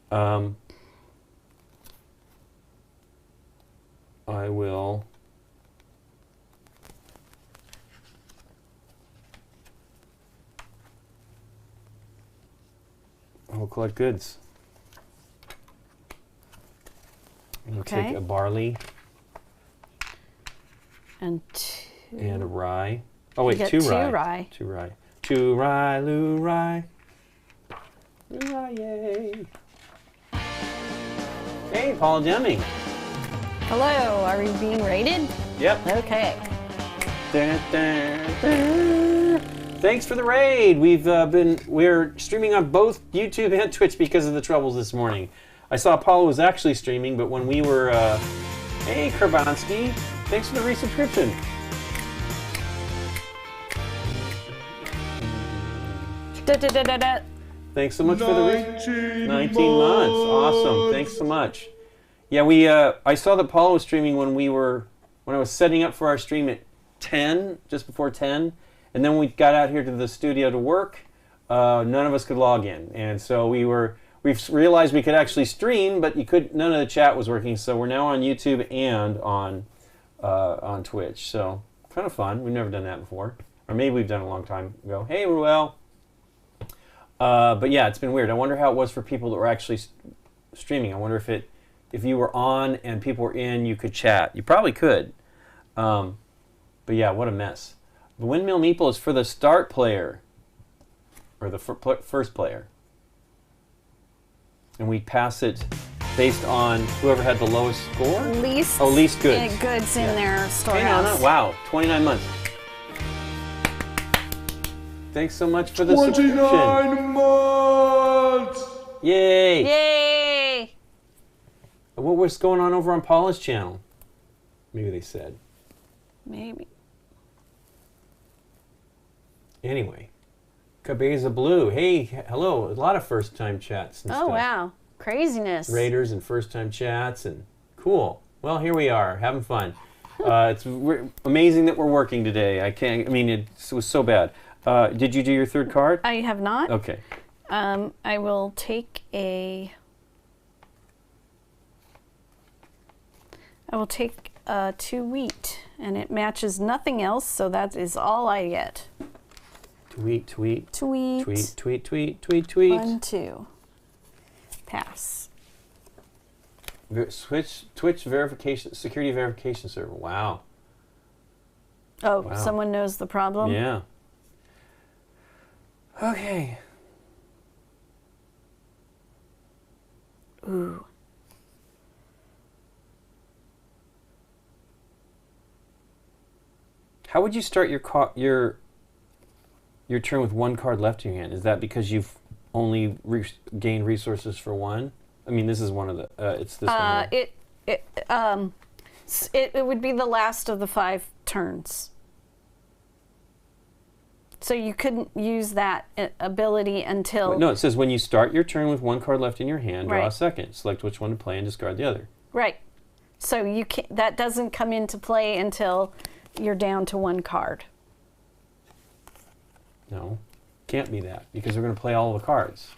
I will... I will collect goods. I'm going to Okay. take a barley And and a rye. Oh wait, get 2 2 rye. rye. 2 rye. 2 rye, loo rye. Loo rye, yay. Hey, Paul Deming. Hello, are we being rated? Yep. Okay. Dun, dun, dun. Thanks for the raid. We're streaming on both YouTube and Twitch because of the troubles this morning. I saw Paul was actually streaming, but when we were, hey, Krabonsky, thanks for the resubscription. Da, da, da, da, da. Thanks so much for the 19 months. Awesome. Thanks so much. Yeah, I saw that Paul was streaming when I was setting up for our stream at 10, just before 10, and then we got out here to the studio to work. None of us could log in, and so we've realized we could actually stream, but none of the chat was working. So we're now on YouTube and on Twitch. So kind of fun. We've never done that before, or maybe we've done it a long time ago. Hey, Ruel. But yeah, it's been weird. I wonder how it was for people that were actually streaming. I wonder if you were on and people were in, you could chat. You probably could. But yeah, what a mess. The Windmill Meeple is for the start player, or the first player. And we pass it based on whoever had the lowest score? Least goods. Goods in their Hey, storehouse. Nana. Wow, 29 months. Thanks so much for the subscription. 29 months! Yay! Yay! What was going on over on Paula's channel? Maybe they said. Maybe. Anyway, Cabeza Blue. Hey, hello. A lot of first-time chats and Oh, stuff. wow. Craziness. Raiders and first-time chats and cool. Well, here we are, having fun. We're amazing that we're working today. It was so bad. Did you do your third card? I have not. Okay. I will take 2 wheat, and it matches nothing else, so that is all I get. Tweet, tweet. Tweet. Tweet, tweet, tweet, tweet, tweet. 1, 2. Pass. Twitch verification, security verification server. Wow. Oh, Wow. someone knows the problem? Yeah. Okay. Ooh. How would you start your turn with one card left in your hand? Is that because you've only gained resources for one? I mean, this is one of the. It's this one. Here. It would be the last of the 5 turns. So you couldn't use that ability until. No, it says when you start your turn with one card left in your hand, draw a Right. second. Select which one to play and discard the other. Right. So you can't, that doesn't come into play until you're down to 1 card. No, can't be that because we're going to play all the cards.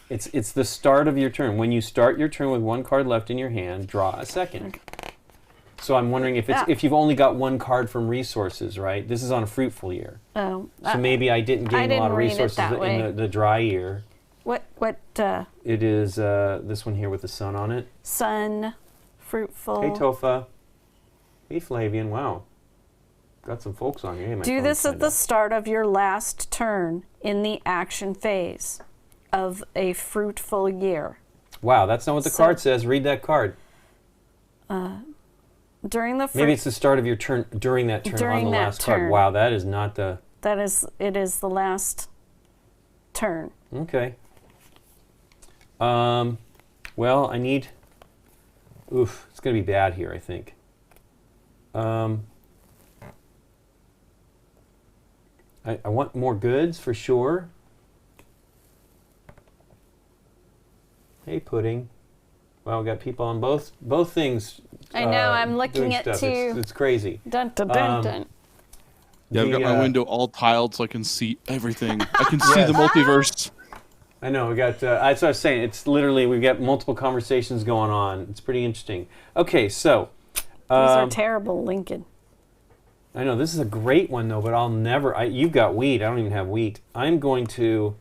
It's the start of your turn. When you start your turn with 1 card left in your hand, draw a second. So I'm wondering if you've only got 1 card from resources, right? This is on a fruitful year. Oh. So maybe I didn't gain a lot of read it resources that way. in the dry year. What It is this one here with the sun on it. sun, fruitful. Hey Tofa. Hey Flavian. Wow. Got some folks on here. Hey, my Do phone's this at turned the up. start of your last turn in the action phase of a fruitful year. Wow, that's not what the So- card says. Read that card. During the Maybe it's the start of your turn during that turn on During the that last card. turn. Wow, that is not the. it is the last turn. Okay. Well, I need. Oof, it's gonna be bad here. I think. I want more goods for sure. Hey, Pudding. Wow, we got people on both things. I know, I'm looking doing at stuff. two. It's crazy. Dun dun dun dun. Yeah, I've got The, my window all tiled so I can see everything. I can see Yes. the multiverse. I know, we got, that's what I was saying. It's literally, we've got multiple conversations going on. It's pretty interesting. Okay, so. These are terrible, Lincoln. I know, this is a great one, though, but I'll never, you've got wheat. I don't even have wheat. I'm going to,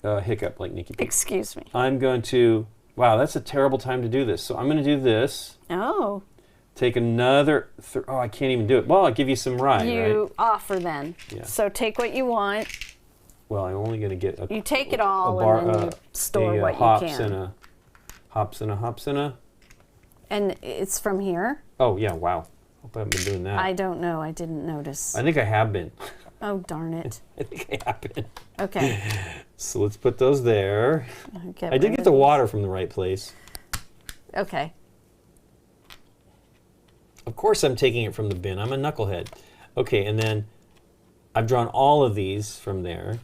hiccup like Nikki P. Excuse me. I'm going to, wow, that's a terrible time to do this. So I'm going to do this. Oh. Take another, oh, I can't even do it. Well, I'll give you some rye, right? You offer then. Yeah. So take what you want. Well, I'm only going to get You take it all bar- and then you store what hops you can. and a hops and a. And it's from here? Oh, yeah, wow. Hope I haven't been doing that. I don't know. I didn't notice. I think I have been. Oh, darn it. I think I have been. Okay. So let's put those there. Get I did rid get of the these. water from the right place. Okay. Of course I'm taking it from the bin. I'm a knucklehead. Okay, and then I've drawn all of these from there.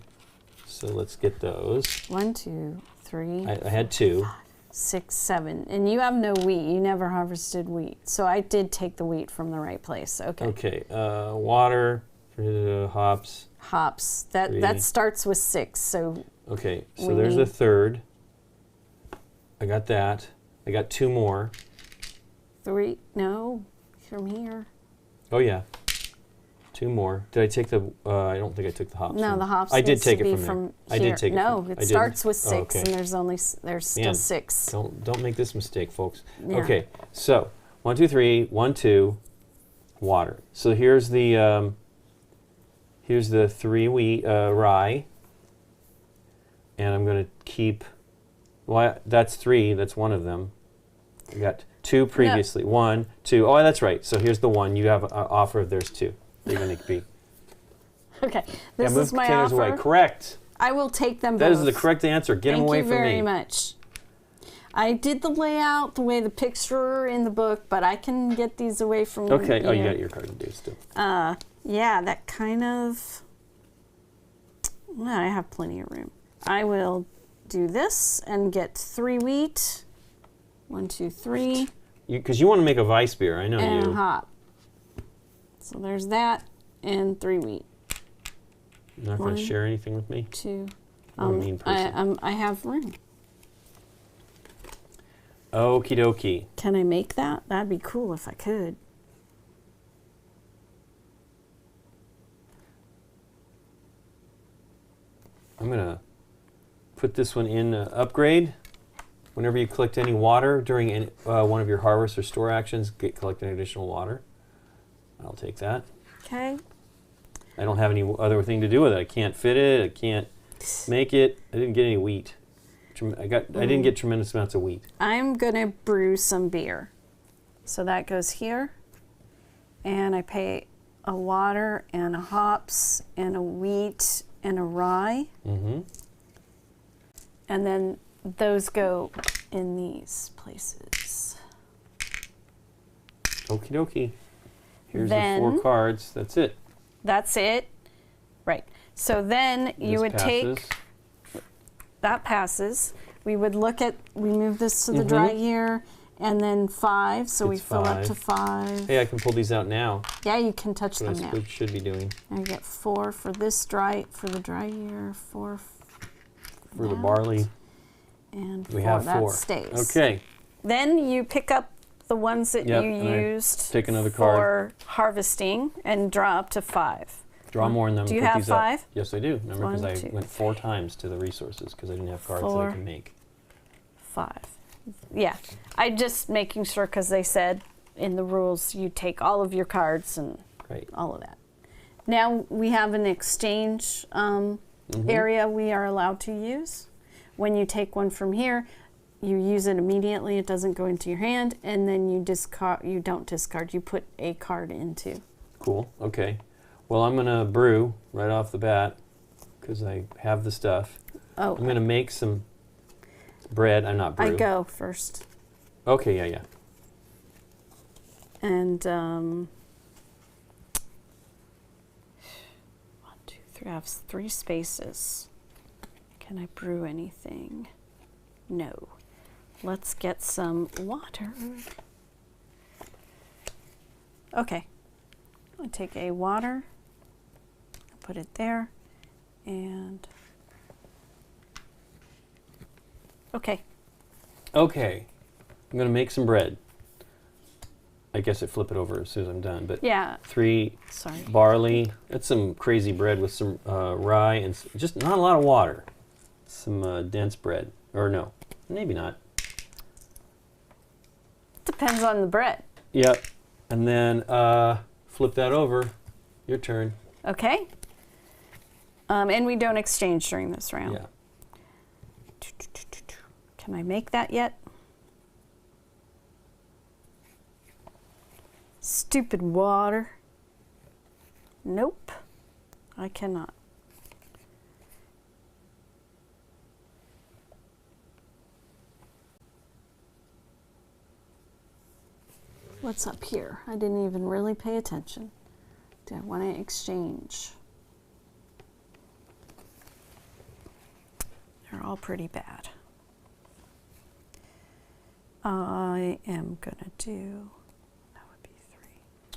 So let's get those. 1, 2, 3, I had 2. 6, 7. And you have no wheat. You never harvested wheat. So I did take the wheat from the right place. Okay. Okay, water, hops. Hops. 3. That starts with 6. So Okay, so We there's need- the third. I got that. I got 2 more. 3. No. From here. Oh yeah, 2 more. Did I take the? I don't think I took the hops. No, from- the hops. I did needs take to it be from there. I here. did take it. No, from, it I did. starts with 6, Oh, okay. and there's still Man, 6. Don't make this mistake, folks. Yeah. Okay, so 1, 2, 3, 1, 2, water. So here's the 3 wheat rye, and I'm going to keep. Well, that's 3. That's one of them. I got 2 previously. 1, 2. Oh, that's right. So here's the one you have an offer of. There's 2. You're going to be. Okay. Yeah, This move is my containers offer. away. Correct. I will take them That both. is the correct answer. Get them Thank away you from very me. much. I did the layout the way the picture in the book, but I can get these away from Okay. Oh, you know. got your card to do still. Yeah, that kind of. Well, I have plenty of room. I will do this and get 3 wheat. 1, 2, 3, Because you want to make a vice beer. I know and you. a hop. So there's that and 3 wheat. You're not going to 1, share anything with me? 2. I'm a mean person. I have room. Okie dokie. Can I make that? That'd be cool if I could. I'm going to put this one in upgrade. Whenever you collect any water during any, one of your harvest or store actions, collect an additional water. I'll take that. Okay. I don't have any other thing to do with it. I can't fit it. I can't make it. I didn't get any wheat. I didn't get tremendous amounts of wheat. I'm gonna brew some beer. So that goes here. And I pay a water and a hops and a wheat and a rye. Mm-hmm. And then those go in these places. Okie dokie. Here's Then- the 4 cards. That's it. That's it. Right. So then you This would passes. take, that passes. We would look at, we move this to the dry year, and then 5, so we It's fill up to 5. 5. Hey, I can pull these out now. Yeah, you can touch That's them what I now. should be doing And you get 4 for this dry, for the dry year, 4 for the that, barley. and We 4. have That 4. stays. Okay. Then you pick up the ones that Yep, you and I used pick another for harvesting and draw up to 5. Draw more in them. Do and you put have these up. 5? Yes, I do. Remember, because 1, I 2, went 4 times to the resources because I didn't have cards that 4. I can make. 5. Yeah, I'm just making sure because they said in the rules you take all of your cards and Great. all of that. Now we have an exchange area we are allowed to use. When you take one from here, you use it immediately. It doesn't go into your hand, and then you discard. You don't discard. You put a card into. Cool. Okay. Well, I'm gonna brew right off the bat because I have the stuff. Oh, I'm gonna make some bread. I'm not brew. I go first, Okay. Yeah. Yeah. and 1, 2, 3. I have 3 spaces. Can I brew anything? No. Let's get some water. Okay. I take a water, put it there, and okay. Okay. I'm gonna make some bread. I guess I flip it over as soon as I'm done. But Yeah. 3 Sorry. barley. That's some crazy bread with some rye and just not a lot of water. Some dense bread. Or no, maybe not. Depends on the bread. Yep. And then flip that over. Your turn. Okay. And we don't exchange during this round. Yeah. Can I make that yet? Stupid water. Nope. I cannot. What's up here? I didn't even really pay attention. Do I want to exchange? They're all pretty bad. I am gonna do. That would be 3.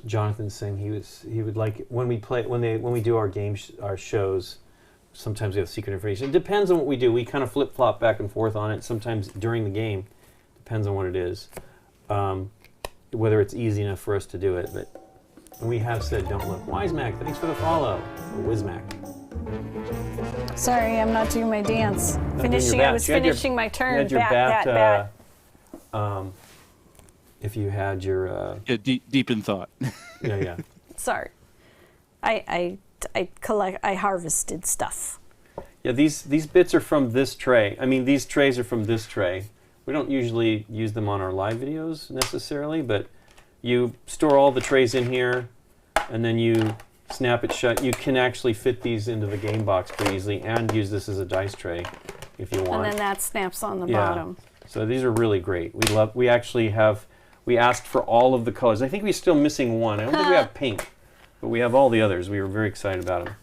Jonathan's saying he would like when we do our shows. Sometimes we have secret information. It depends on what we do. We kind of flip flop back and forth on it. Sometimes during the game, depends on what it is. Whether it's easy enough for us to do it, but we have said don't look. Wisemac, thanks for the follow. Or Wismac. Sorry, I'm not doing my dance. Finishing. I was finishing my turn. You had your bat, bat, bat. If you had your Yeah, deep in thought. yeah. Sorry. I harvested stuff. Yeah, these bits are from this tray. I mean, these trays are from this tray. We don't usually use them on our live videos necessarily, but you store all the trays in here, and then you snap it shut. You can actually fit these into the game box pretty easily and use this as a dice tray if you want. And then that snaps on the Yeah. bottom. So these are really great. We asked for all of the colors. I think we're still missing one. I don't think we have pink, but we have all the others. We were very excited about them.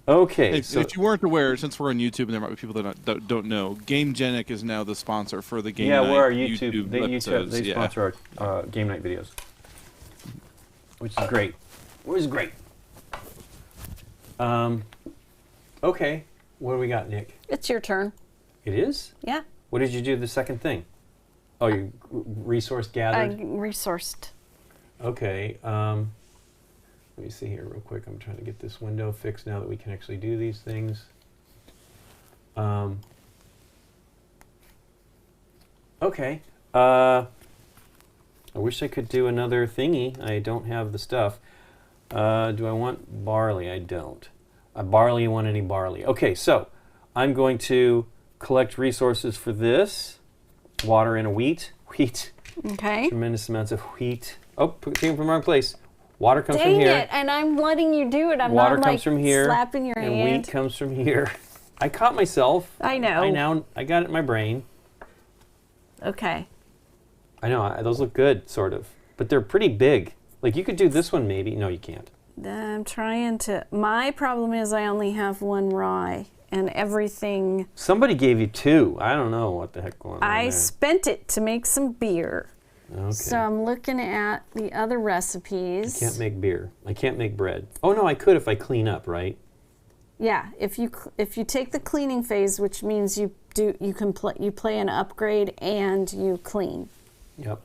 Okay, so If you weren't aware, since we're on YouTube and there might be people that don't know, GameGeek is now the sponsor for the Game yeah, Night we're our YouTube. episodes. They sponsor our game night videos, which is great. Okay, what do we got, Nick? It's your turn. It is? Yeah. What did you do the second thing? Oh, you resource I gathered? resourced. Okay. Let me see here real quick. I'm trying to get this window fixed now that we can actually do these things. Okay. I wish I could do another thingy. I don't have the stuff. Do I want barley? I don't. Barley, you want any barley? Okay, so I'm going to collect resources for this. Water in a wheat. Wheat. Okay. Tremendous amounts of wheat. Oh, came from the wrong place. Water comes Dang from here. it, and I'm letting you do it. I'm Water not comes like from here. slapping your and hand. wheat comes from here. I caught myself. I know. I got it in my brain. Okay. I know. Those look good, sort of. But they're pretty big. Like, you could do this one maybe. No, you can't. I'm trying to. My problem is I only have one rye, and everything. Somebody gave you 2. I don't know what the heck going on I there. spent it to make some beer. Okay. So I'm looking at the other recipes. I can't make beer. I can't make bread. Oh, no, I could if I clean up, right? Yeah, if you take the cleaning phase, which means you play an upgrade and you clean. Yep.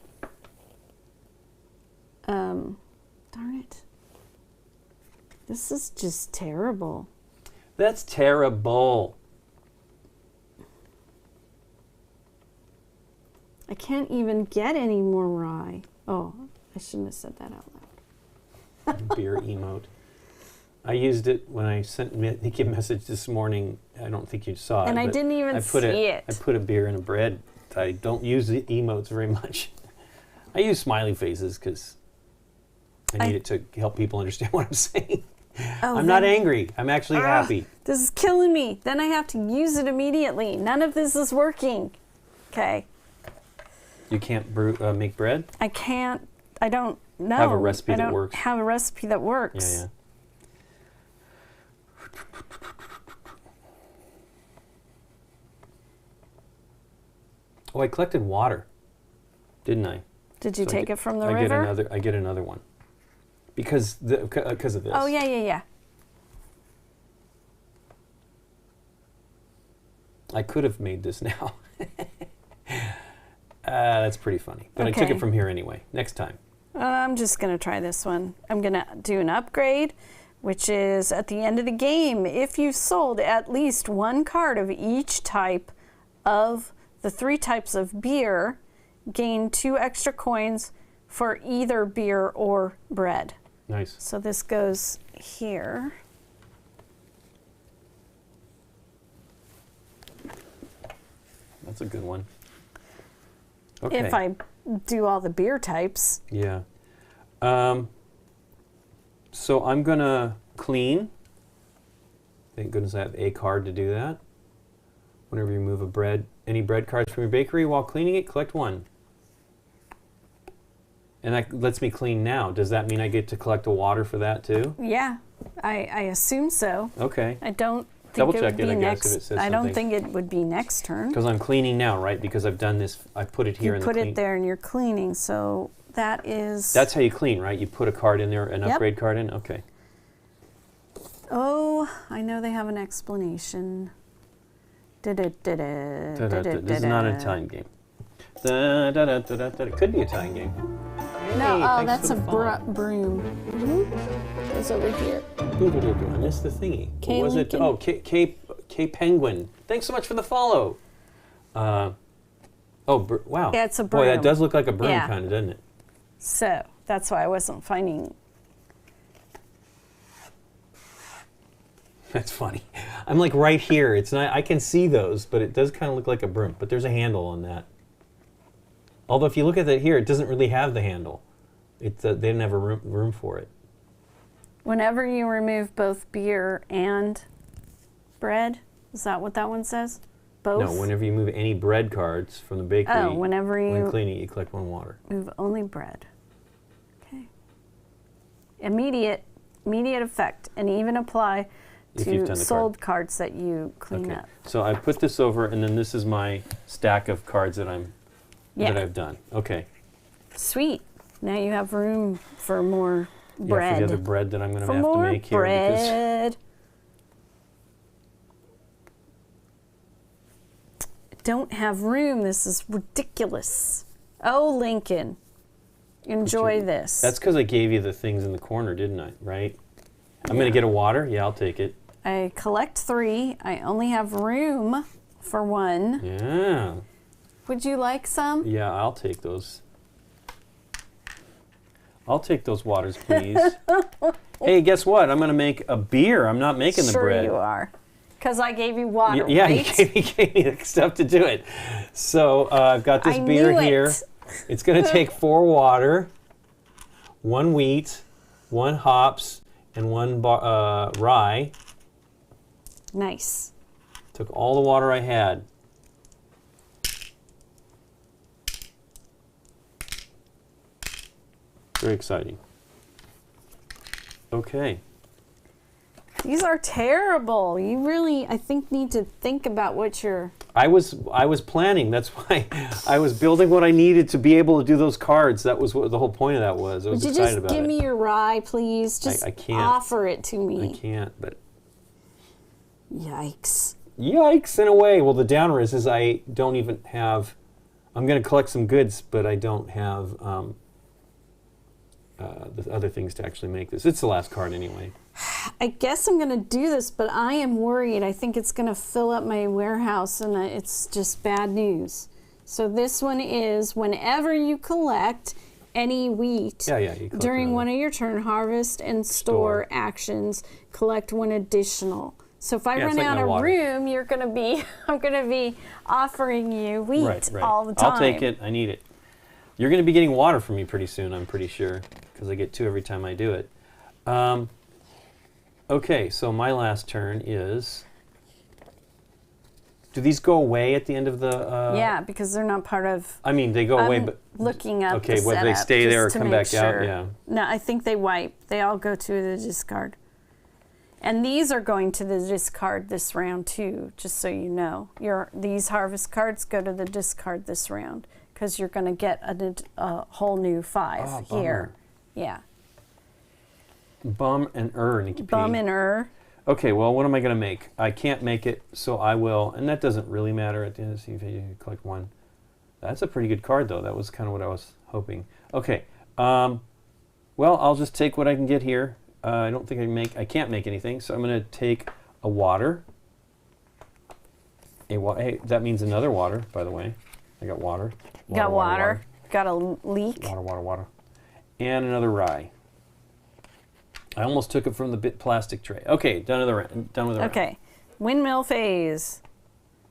Darn it. This is just terrible. That's terrible. I can't even get any more rye. Oh, I shouldn't have said that out loud. Beer emote. I used it when I sent Nikki a message this morning. I don't think you saw it. And I but didn't even see it. I put a beer in a bread. I don't use the emotes very much. I use smiley faces because I need it to help people understand what I'm saying. Oh, I'm not angry. I'm actually happy. This is killing me. Then I have to use it immediately. None of this is working. Okay. You can't make bread? I can't. I don't know. Have a recipe I that don't works. have a recipe that works. Yeah. Oh, I collected water, didn't I? Did you So take it from the I river? I get another one because of this. Oh, yeah. I could have made this now. That's pretty funny. But I took Okay. it from here anyway. Next time. I'm just going to try this one. I'm going to do an upgrade, which is at the end of the game, if you sold at least one card of each type of the 3 types of beer, gain 2 extra coins for either beer or bread. Nice. So this goes here. That's a good one. Okay. If I do all the beer types. Yeah. So I'm going to clean. Thank goodness I have a card to do that. Whenever you move any bread cards from your bakery while cleaning it, collect 1. And that lets me clean now. Does that mean I get to collect a water for that too? Yeah, I assume so. Okay. I don't think Double it check would it, be I guess, next. if it says I don't something. think it would be next turn. Because I'm cleaning now, right? Because I've done this. I put it here You in put the it clean. there and you're cleaning, so that is. That's how you clean, right? You put a card in there, an Yep. upgrade card in? Okay. Oh, I know they have an explanation. This is not a time game. It could be a time game. No, Hey, oh, thanks that's for a the follow. broom. It's over here. I missed the thingy. K. What was it? Lincoln. Oh, K Penguin. Thanks so much for the follow. Wow. Yeah, it's a Boy, that broom. does look like a broom, Yeah. kind of, doesn't it? So that's why I wasn't finding. That's funny. I'm like right here. It's not. I can see those, but it does kind of look like a broom. But there's a handle on that. Although if you look at it here, it doesn't really have the handle. It's they didn't have a room for it. Whenever you remove both beer and bread, is that what that one says? Both? No, whenever you move any bread cards from the bakery, Oh, whenever when you cleaning, you collect 1 water. move only bread. Okay. Immediate effect, and even apply If you've to done the sold cards that you clean Okay. up. So I put this over, and then this is my stack of cards that Yeah. I've done. Okay. Sweet. Now you have room for more bread. Yeah, for the other bread that I'm going to For have to more make here because bread. Don't have room. This is ridiculous. Oh, Lincoln. Enjoy this. that's because I gave you the things in the corner, didn't I? Right? I'm going to get a water. Yeah, I'll take it. I collect 3. I only have room for 1. Yeah. Would you like some? Yeah, I'll take those. I'll take those waters, please. Hey, guess what? I'm going to make a beer. I'm not making the bread. Sure you are. Because I gave you water, Yeah, right? you gave me the stuff to do it. So I've got this beer here. It's going to take 4 water, 1 wheat, 1 hops, and 1 rye. Nice. Took all the water I had. Very exciting. Okay. These are terrible. You really, I think, need to think about what you're... I was planning. That's why I was building what I needed to be able to do those cards. That was what the whole point of that was. I was Would you excited just about give it. me your rye, please? Just I can't. offer it to me. I can't, but... Yikes. Yikes, in a way. Well, the downer is I don't even have... I'm going to collect some goods, but I don't have the other things to actually make this. It's the last card anyway. I guess I'm going to do this, but I am worried. I think it's going to fill up my warehouse, and it's just bad news. So this one is, whenever you collect any wheat you collect during another. one of your turn harvest and store actions, collect 1 additional. So if I Yeah, it's run like out my of water. room, I'm going to be offering you wheat Right. all the time. I'll take it. I need it. You're going to be getting water from me pretty soon, I'm pretty sure, because I get 2 every time I do it. Okay, so my last turn is... Do these go away at the end of the... Yeah, because they're not part of... I mean, they go away, I'm but... looking up Okay, the whether they setup stay there or just to come make back out, sure. yeah. No, I think they wipe. They all go to the discard. And these are going to the discard this round too, just so you know. These harvest cards go to the discard this round because you're going to get a whole new 5 here. Yeah. Bum and Nikki P. Bum and Okay, well, what am I going to make? I can't make it, so I will, and that doesn't really matter at the end of the season. You collect 1. That's a pretty good card, though. That was kind of what I was hoping. Okay, well, I'll just take what I can get here. I don't think I can't make anything, so I'm going to take a water. Hey, that means another water, by the way. I got water. Got water. Got a leak. Water. And another rye. I almost took it from the plastic tray. Okay, done with the round. Okay, windmill phase.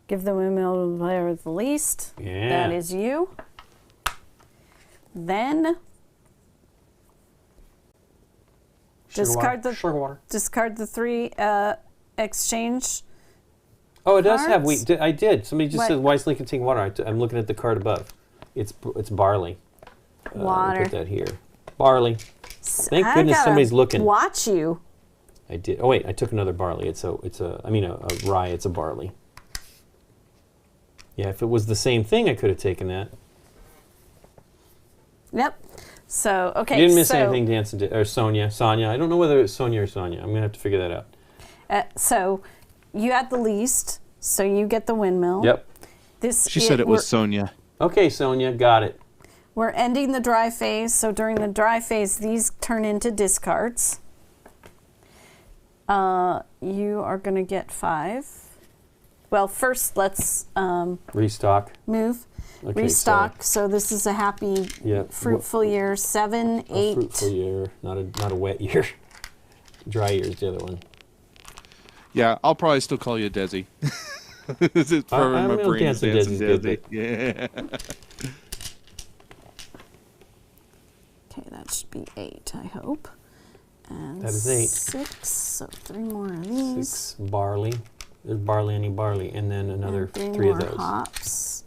Give the windmill player the least. Yeah. That is you. Then discard the 3 exchange. Oh, it does have cards? wheat. I did. Somebody just What? said, "Why is Lincoln taking water?" I'm looking at the card above. It's barley. Water. Put that here. Barley. Thank goodness gotta somebody's looking. Watch you. I did. Oh wait, I took another barley. A rye. It's a barley. Yeah, if it was the same thing, I could have taken that. Yep. So okay. You didn't miss anything, Danson did, or Sonia. I don't know whether it's Sonia or Sonia. I'm gonna have to figure that out. So you had the least, so you get the windmill. Yep. She said it was Sonia. Okay, Sonia, got it. We're ending the dry phase, so during the dry phase, these turn into discards. You are going to get 5. Well, first let's Restock. move. Okay, Restock. So this is a happy, fruitful year. 7, 8. Fruitful year, not a wet year. Dry year is the other one. Yeah, I'll probably still call you Desi. It's part of my brain is Desi's good, Desi. Yeah. Okay, that should be 8, I hope. And That is 8. 6, so 3 more of these. 6 barley. There's barley, any barley, and then another And 3 more of those. hops.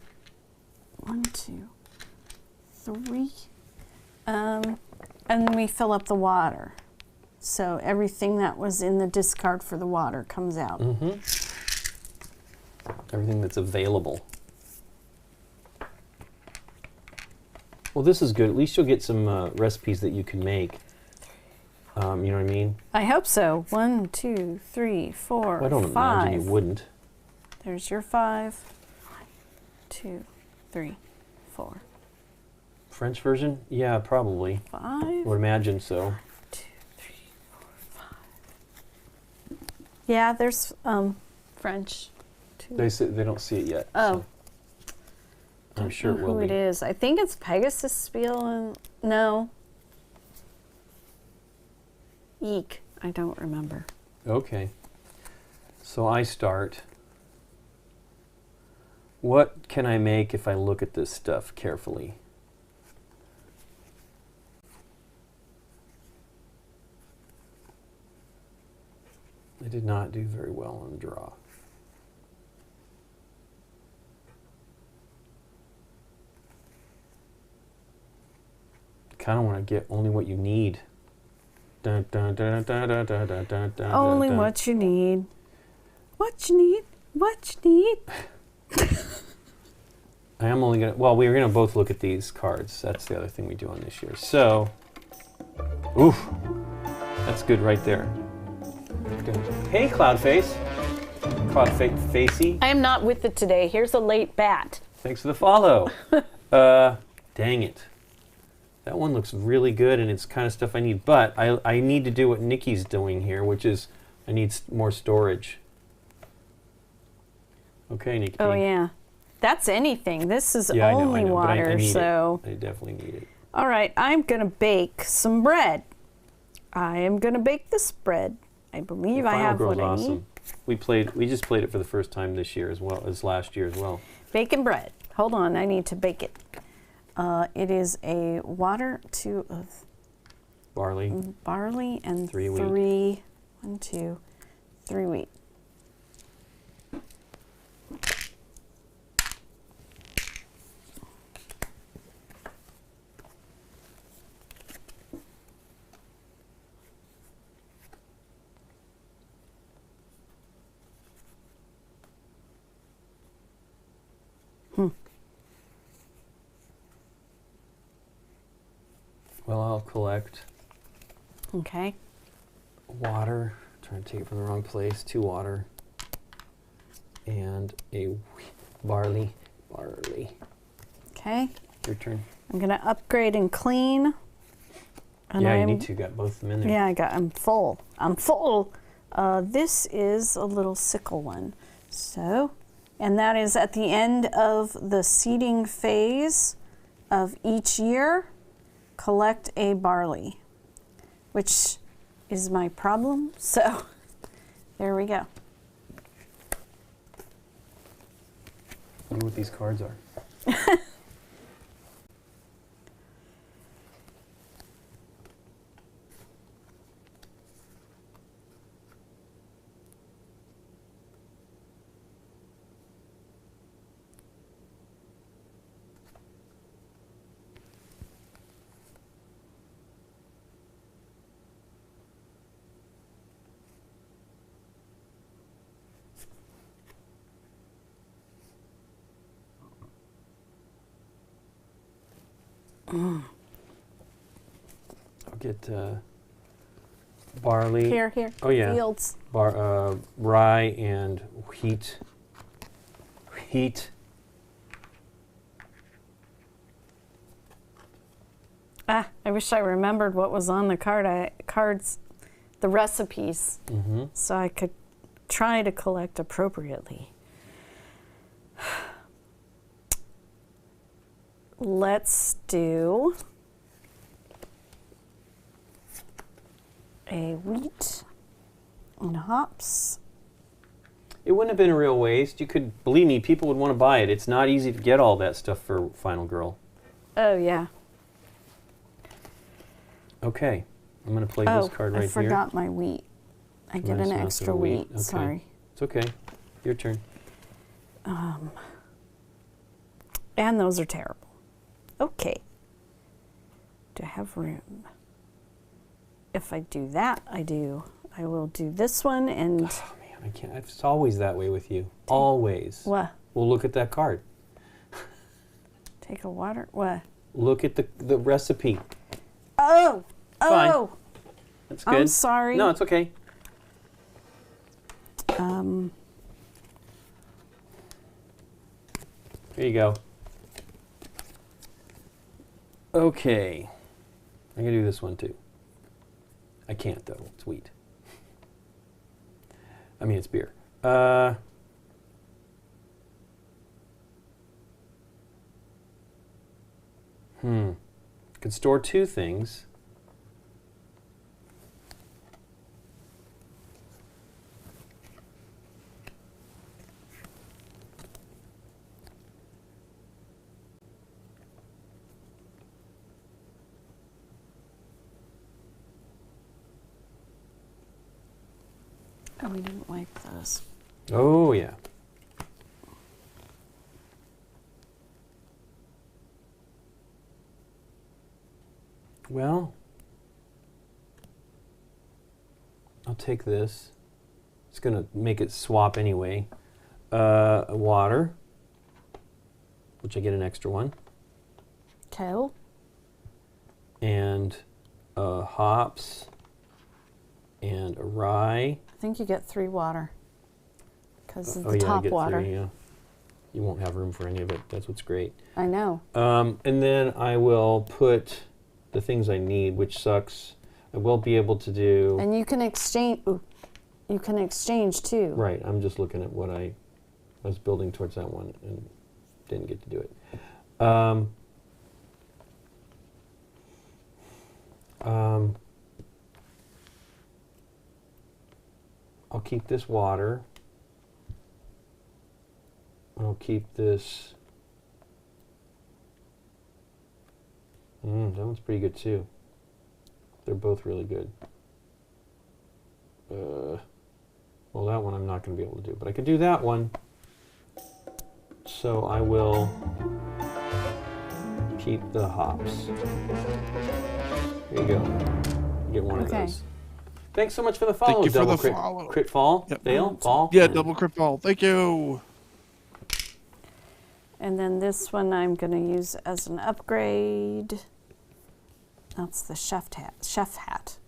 1, 2, 3. And we fill up the water. So everything that was in the discard for the water comes out. Mm-hmm. Everything that's available. Well, this is good. At least you'll get some recipes that you can make. You know what I mean? I hope so. 1, 2, 3, 4, Well, I don't 5. imagine you wouldn't. There's your 5. 1, 2, 3, 4. French version? Yeah, probably. 5. I would imagine so. 2, 3, 4, 5. Yeah, there's French. They don't see it yet. Oh. So I'm sure it will Who be. it is? I think it's Pegasus Spiel. And no. Eek. I don't remember. Okay. So I start. What can I make if I look at this stuff carefully? I did not do very well on draw. Kind of want to get only what you need. Dun, dun, dun, dun, dun, dun, dun, dun, dun, Only dun. what you need. What you need. What you need. I am only gonna. Well, we are gonna both look at these cards. That's the other thing we do on this year. So, oof, that's good right there. Hey, Cloudface. Facey. I am not with it today. Here's a late bat. Thanks for the follow. Dang it. That one looks really good, and it's kind of stuff I need. But I need to do what Nikki's doing here, which is I need more storage. Okay, Nikki. Oh, yeah. That's anything. This is Yeah, only I know, but water, I need so. it. I definitely need it. All right, I'm going to bake some bread. I am going to bake this bread. I believe I Final have Girl's what I need. awesome. We just played it for the first time this year as well as last year as well. Bacon bread. Hold on, I need to bake it. It is a water, 2 of Barley. barley and 3 wheat. 3, 1, 2, 3 wheat. Well, I'll collect Okay. water. Trying to take it from the wrong place. 2 water. And a barley. Barley. Okay. Your turn. I'm going to upgrade and clean. And Yeah, you I'm- need to. Got both of them in there. Yeah, I'm full. I'm full. This is a little sickle one. So, and that is at the end of the seeding phase of each year, collect a barley, which is my problem. So, there we go. I wonder what these cards are. I'll get barley. Here. Oh, yeah. Fields. Rye and wheat. I wish I remembered what was on the cards, the recipes, so I could try to collect appropriately. Let's do a wheat and hops. It wouldn't have been a real waste. You could, believe me, people would want to buy it. It's not easy to get all that stuff for Final Girl. Oh, yeah. Okay, I'm going to play this card right I here. forgot my wheat. I get Nice an amount extra of wheat. wheat. Okay. Sorry. It's okay. Your turn. And those are terrible. Okay. Do I have room? If I do that, I will do this one and... Oh, man, I can't. It's always that way with you. Always. What? Well, look at that card. Take a water? What? Look at the recipe. Oh! Fine. Oh! That's good. I'm sorry. No, it's okay. Here you go. Okay. I'm going to do this one too. I can't though. It's wheat. I mean, it's beer. Could store 2 things. come we didn't wipe those? Oh, yeah. Well, I'll take this. It's going to make it swap anyway. Water, which I get an extra one. Okay. And hops and a rye. I think you get 3 water because of Oh the yeah, I top get water. 3, yeah. You won't have room for any of it. That's what's great. I know. And then I will put the things I need, which sucks. I will be able to do... And you can exchange. Ooh, you can exchange too. Right, I'm just looking at what I was building towards that one and didn't get to do it. I'll keep this water. I'll keep this. That one's pretty good too. They're both really good. Well, that one I'm not going to be able to do, but I could do that one. So I will keep the hops. There you go. You get one of those. Thanks so much for the follow. Thank you for the crit, follow. Crit fall? Yep. Dale? Fall? Yeah, double crit ball. Thank you. And then this one I'm going to use as an upgrade. That's the chef hat. Chef hat.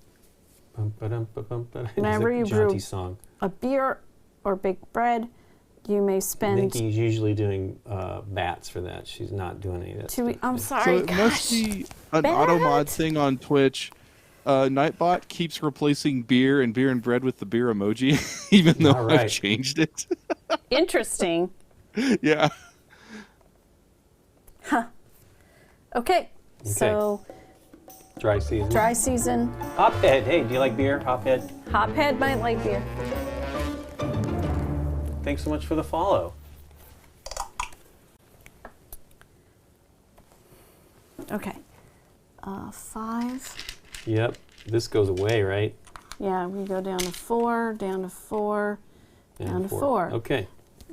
Whenever you brew song. a beer or bake bread, you may spend. Nikki's usually doing bats for that. She's not doing any of that. Two. Stuff. I'm So sorry. it must be an auto mod thing on Twitch. Nightbot keeps replacing beer and bread with the beer emoji, even though All right. I've changed it. Interesting. Yeah. Okay. So Dry season. dry season. Hophead. Hey, do you like beer? Hophead. Hophead might like beer. Thanks so much for the follow. Okay. 5. Yep. This goes away, right? Yeah, we go down to 4, down to 4, And down to 4. Okay.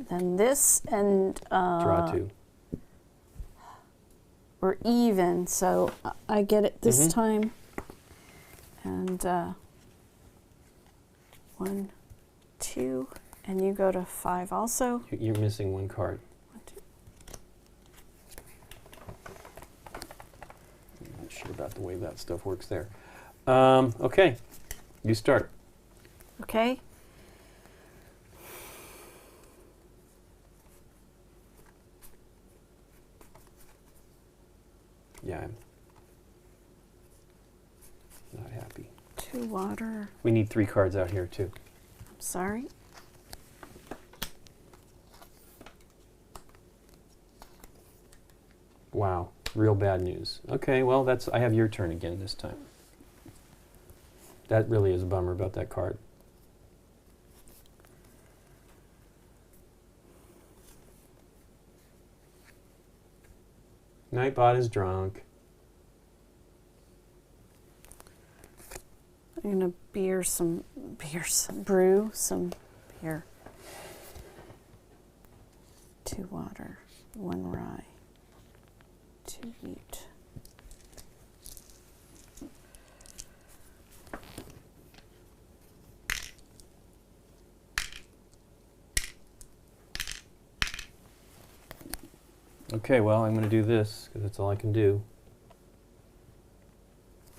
Then this and Draw 2. we're even, so I get it this time. And 1, 2, and you go to 5 also. You're missing one card. 1, 2. I'm not sure about the way that stuff works there. Okay. You start. Okay. Yeah, I'm not happy. 2 water. We need 3 cards out here, too. I'm sorry. Wow. Real bad news. Okay, well, I have your turn again this time. That really is a bummer about that card. Nightbot is drunk. I'm gonna brew some beer. 2 water, 1 rye, 2 wheat. Okay, well, I'm going to do this because that's all I can do.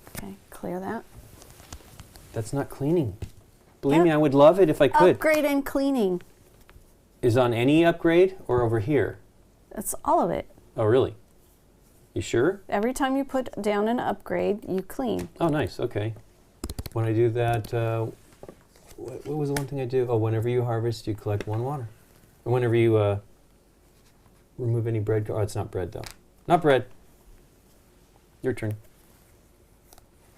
Okay, clear that. That's not cleaning. Believe me, I would love it if I could. Upgrade and cleaning. Is on any upgrade or over here? That's all of it. Oh, really? You sure? Every time you put down an upgrade, you clean. Oh, nice. Okay. When I do that, what was the one thing I do? Oh, whenever you harvest, you collect 1 water. And whenever you remove any bread. Oh, it's not bread, though. Not bread. Your turn.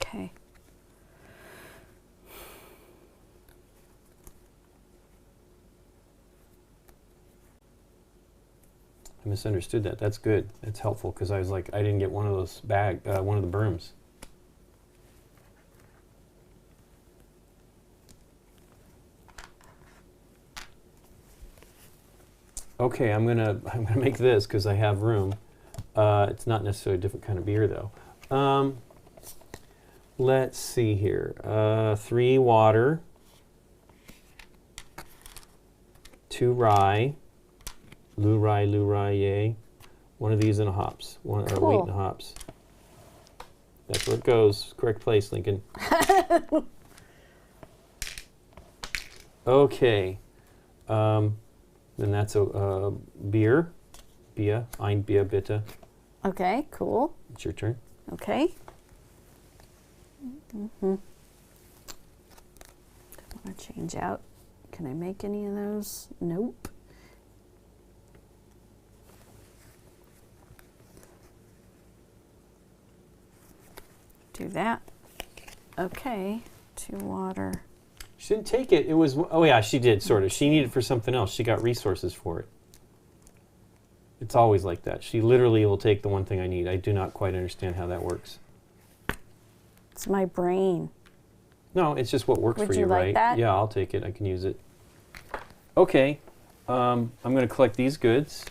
Okay. I misunderstood that. That's good. That's helpful because I was like, I didn't get one of those one of the brooms. Okay, I'm gonna make this because I have room. It's not necessarily a different kind of beer though. Let's see here. 3 water, 2 rye, rye, yay. 1 of these and a hops. Wheat and a hops. That's where it goes. Correct place, Lincoln. Okay. Then that's a beer. Bier, ein Bier bitte. Okay, cool. It's your turn. Okay. Want to change out. Can I make any of those? Nope. Do that. Okay. 2 water. She didn't take it. It was, oh yeah, she did, sort of. She needed it for something else. She got resources for it. It's always like that. She literally will take the one thing I need. I do not quite understand how that works. It's my brain. No, it's just what works Would for you you, like right? that? Yeah, I'll take it. I can use it. Okay. I'm going to collect these goods.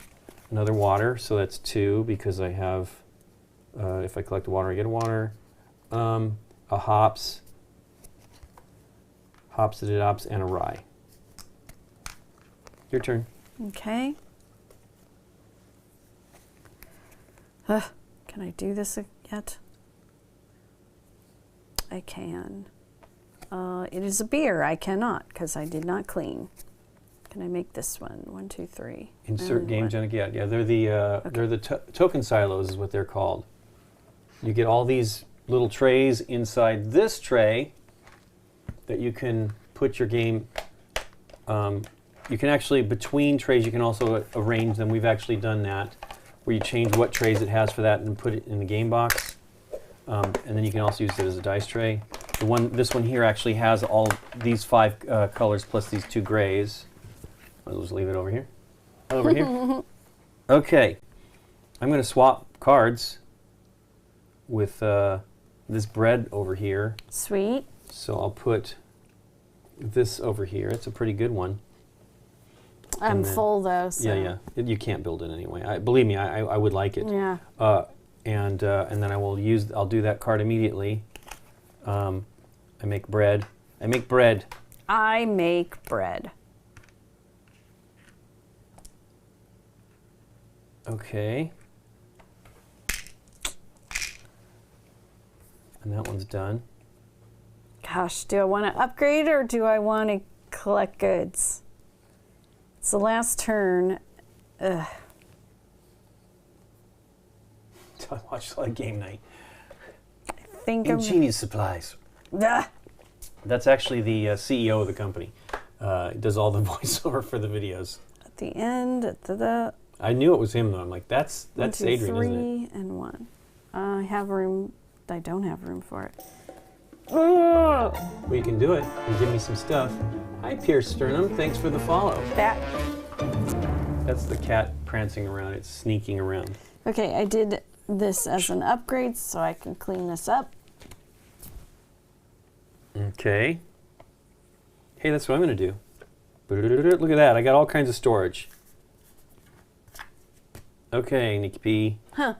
Another water, so that's 2 because I have, if I collect a water, I get a water. A hops, and a rye. Your turn. Okay. Can I do this yet? I can. It is a beer. I cannot because I did not clean. Can I make this one? 1, 2, 3. Insert game gen. Yeah, they're the token silos is what they're called. You get all these little trays inside this tray that you can put your game. You can actually, between trays, you can also arrange them. We've actually done that, where you change what trays it has for that and put it in the game box. And then you can also use it as a dice tray. This one here actually has all these 5 colors plus these 2 grays. I'll just leave it over here. Over here. Okay. I'm going to swap cards with this bread over here. Sweet. So I'll put this over here. It's a pretty good one. I'm full though. So. Yeah. You can't build it anyway. Believe me, I would like it. Yeah. And then I'll do that card immediately. I make bread. I make bread. Okay. And that one's done. Gosh, do I want to upgrade or do I want to collect goods? It's the last turn. Ugh. I watched a lot of Game Night. I think Ingenious Supplies. Ugh. That's actually the CEO of the company. He does all the voiceover for the videos. At the end, I knew it was him though. I'm like, that's 1, 2, Adrian, 3, isn't it? and 1. I have room. I don't have room for it. Well, you can do it and give me some stuff. Hi, Pierce Sternum. Thanks for the follow. That's the cat prancing around. It's sneaking around. Okay, I did this as an upgrade so I can clean this up. Okay. Hey, that's what I'm going to do. Look at that. I got all kinds of storage. Okay, Nikki P. Huh.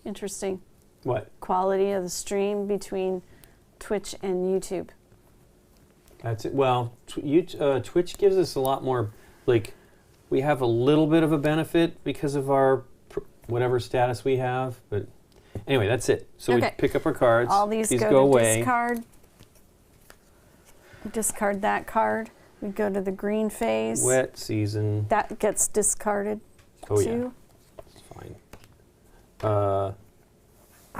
Interesting. What? Quality of the stream between Twitch and YouTube. That's it. Well, Twitch gives us a lot more, like, we have a little bit of a benefit because of our whatever status we have, but anyway, that's it. So okay. We pick up our cards. All these go to away. Discard. Discard that card. We go to the green phase. Wet season. That gets discarded too. Yeah. It's fine.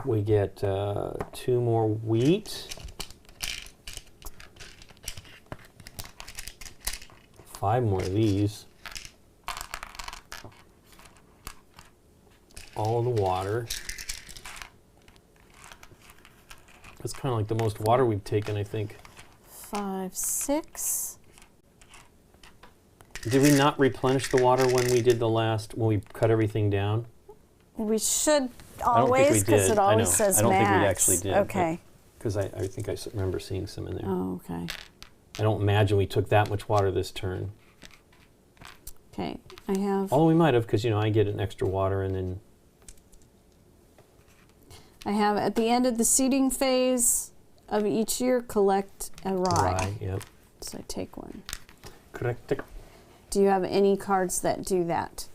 We get 2 more wheat. 5 more of these. All of the water. That's kind of like the most water we've taken, I think. 5, 6. Did we not replenish the water when we did when we cut everything down? We should always, because it always says max. I don't think we actually did. Okay. Because I think I remember seeing some in there. Oh, okay. I don't imagine we took that much water this turn. Okay, I have Although we might have, because, I get an extra water and then... at the end of the seeding phase of each year, collect a rye. Yep. So I take one. Correct. Do you have any cards that do that?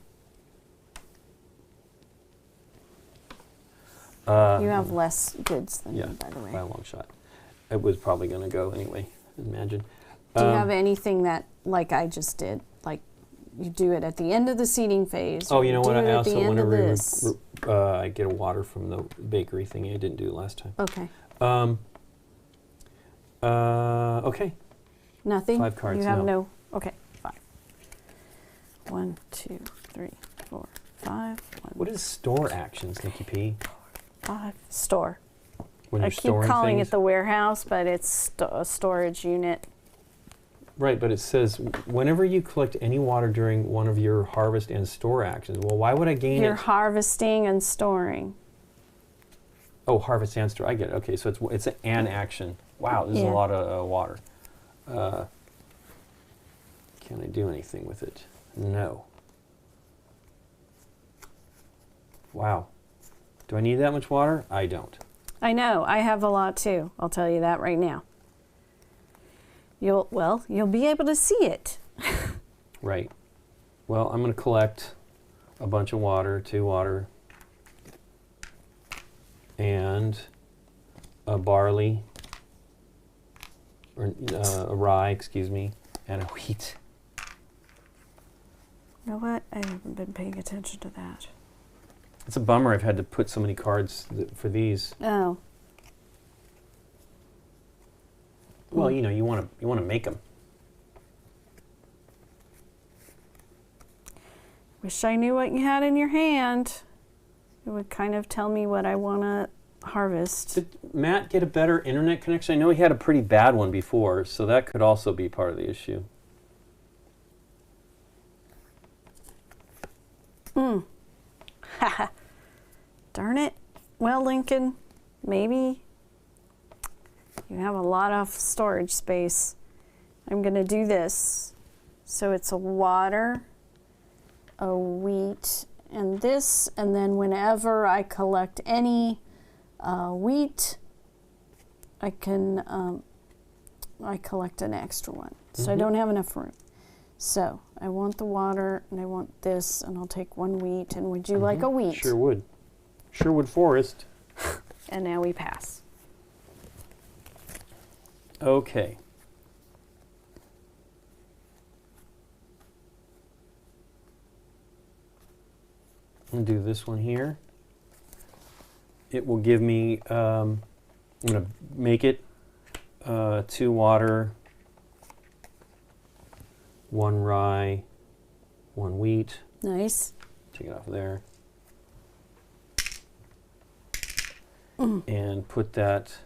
You have less goods than me, by the way. By a long shot. It was probably going to go anyway, I imagine. Do you have anything that, like I just did, like you do it at the end of the seeding phase? Oh, you know what? I also, whenever this. I get a water from the bakery thingy, I didn't do it last time. Okay. Okay. Nothing? 5 cards, You have no. no. Okay, 5. 1, 2, 3, 4, 5. What is store actions, Nikki P? 5. Store. When I you're keep storing calling things? it the warehouse, but it's a storage unit. Right, but it says, whenever you collect any water during one of your harvest and store actions. Well, why would I gain You're it? harvesting and storing. Oh, harvest and store. I get it. Okay, so it's an action. Wow, this is a Yeah. lot of water. Can I do anything with it? No. Wow. Do I need that much water? I don't. I know. I have a lot too. I'll tell you that right now. You'll be able to see it. Right. Well, I'm going to collect a bunch of water, 2 water, and a barley, or a rye, excuse me, and a wheat. You know what? I haven't been paying attention to that. It's a bummer I've had to put so many cards for these. Oh. Well, you want to make them. Wish I knew what you had in your hand. It would kind of tell me what I want to harvest. Did Matt get a better internet connection? I know he had a pretty bad one before, so that could also be part of the issue. Darn it. Well, Lincoln, maybe you have a lot of storage space. I'm going to do this. So it's a water, a wheat, and this, and then whenever I collect any wheat, I collect an extra one. So I don't have enough room. So I want the water, and I want this, and I'll take 1 wheat. And would you like a wheat? Sure would. Sherwood Forest. And now we pass. Okay. I'm going to do this one here. It will give me, I'm going to make it 2 water, 1 rye, 1 wheat. Nice. Take it off of there. And put that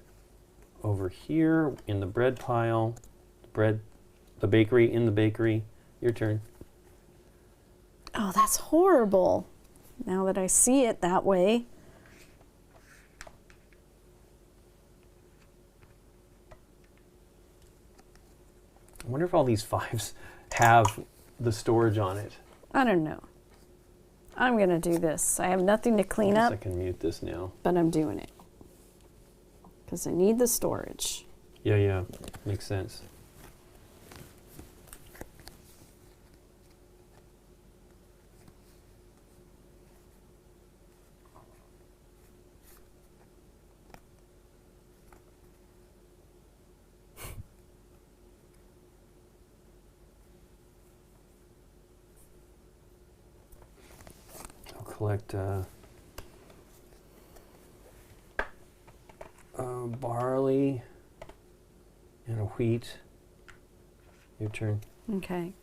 over here in the bread pile. The bakery, in the bakery. Your turn. Oh, that's horrible. Now that I see it that way. I wonder if all these 5s have the storage on it. I don't know. I'm going to do this. I have nothing to clean I guess up, I can mute this now. but I'm doing it. Because I need the storage. Yeah. Makes sense. I'll collect barley and a wheat. Your turn. Okay.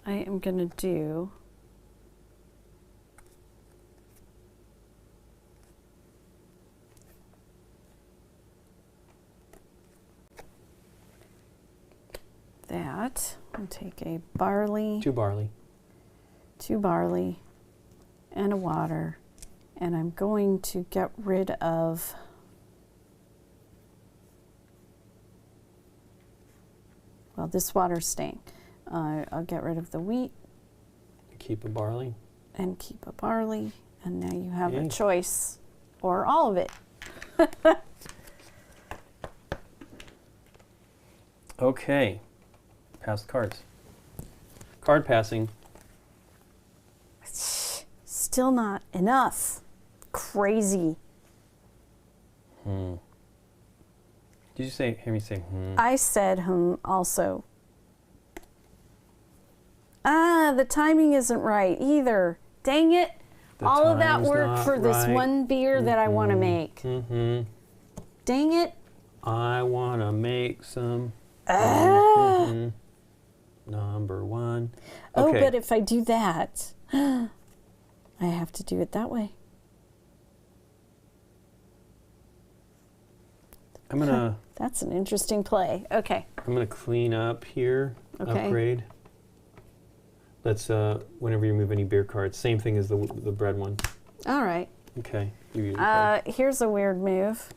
I am going to do that. I'll take a barley, 2 barley. 2 barley, and a water. And I'm going to get rid of this water's staying. I'll get rid of the wheat keep a barley. And keep a barley. And now you have Okay. a choice, or all of it. Okay. Pass the cards. Card passing. Still not enough. Crazy. Did you hear me say I said also. The timing isn't right either. Dang it. The All of that time's work not for this right. one beer that I want to make. Dang it. I want to make some. Number one. Oh, Okay. but if I do that, I have to do it that way. I'm gonna That's an interesting play. Okay. clean up here. Okay. Upgrade. Let's whenever you move any beer cards, same thing as the bread one. All right. Okay. You use the card. Here's a weird move.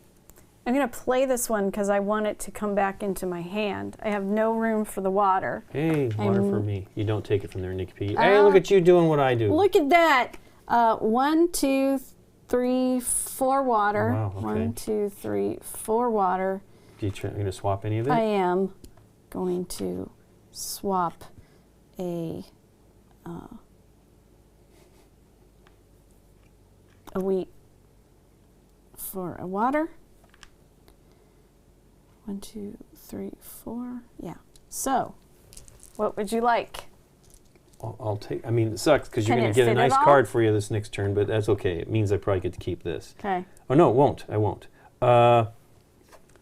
I'm going to play this one because I want it to come back into my hand. I have no room for the water. Hey, water for me. You don't take it from there, Nikki P. Hey, look at you doing what I do. Look at that. 1, 2, 3, 4 water. Wow, okay. 1, 2, 3, 4 water. Are you going to swap any of it? I am going to swap a wheat for a water. 1, 2, 3, 4. Yeah. So, what would you like? I'll take. I mean, it sucks because you're Can going it to get a fit it nice all? card for you this next turn, but that's okay. It means I probably get to keep this. Okay. Oh no, it won't. I won't.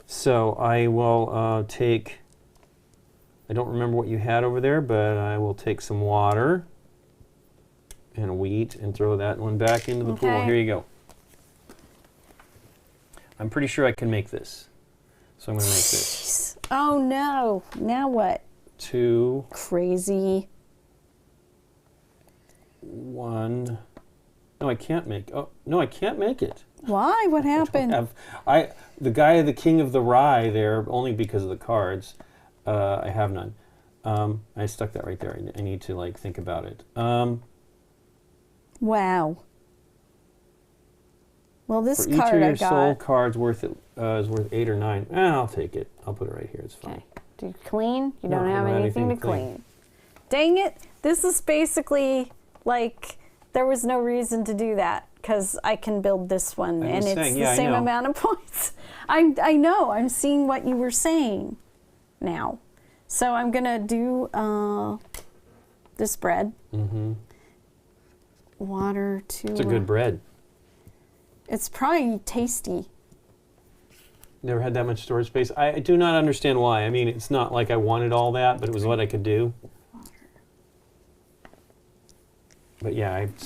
So I will take. I don't remember what you had over there, but I will take some water and wheat and throw that one back into the pool. Okay. Here you go. I'm pretty sure I can make this, so I'm going to make this. Jeez. Oh no. Now what? 2, Crazy. 1. No, I can't make. Oh no, I can't make it. Why? What happened? The guy, the king of the rye there, only because of the cards. I have none. I stuck that right there. I need to like think about it. Wow. Well, this For each card of I your soul got. cards is worth 8 or 9. I'll take it. I'll put it right here. It's fine. Okay. Do you clean? You No, don't I have don't have anything to anything to clean. clean. Dang it. This is basically like there was no reason to do that because I can build this one I'm and just it's saying, the yeah, I same know. amount of points. I know. I'm seeing what you were saying now. So I'm going to do this bread. Mm-hmm. Water to... It's a good bread. It's probably tasty. Never had that much storage space. I do not understand why. I mean, it's not like I wanted all that, but it was what I could do. But yeah, I have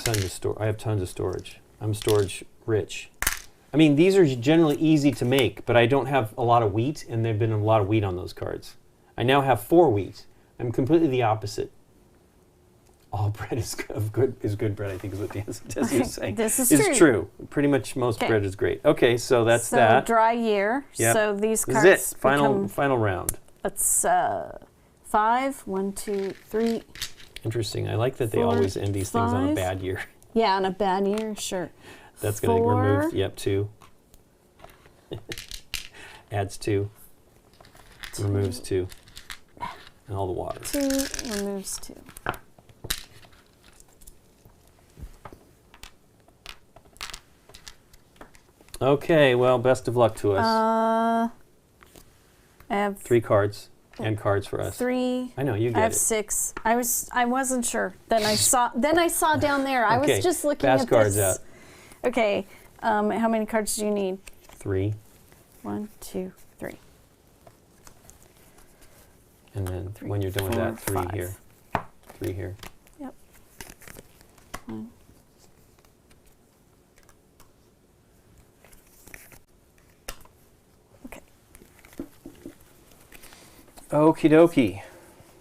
tons of storage. I'm storage rich. I mean, these are generally easy to make, but I don't have a lot of wheat, and there've been a lot of wheat on those cards. I now have 4 wheat. I'm completely the opposite. All bread is good bread, I think is what Desi was saying. This is It's true. Pretty much most Okay. bread is great. Okay, so that's So that. dry year. Yep. So these This cards is it. become... Final round. Let's 5. 1, 2, 3. Interesting. I like that they 4, always end these things on a 5. bad year. Yeah, on a bad year, sure. That's going to 4. remove, yep, 2. Adds 2. Removes 2. And all the water. 2 removes 2. Okay, well, best of luck to us. I have 3 cards and cards for us. 3. I know, you I get have it. 6. I wasn't sure. Then I saw down there. I Okay, was just looking pass at cards this. out. Okay. How many cards do you need? 3. 1, 2, 3. And then 3, when you're done with 4, that, 3 5. here. 3 here. Yep. 1. Okay. Okie dokie.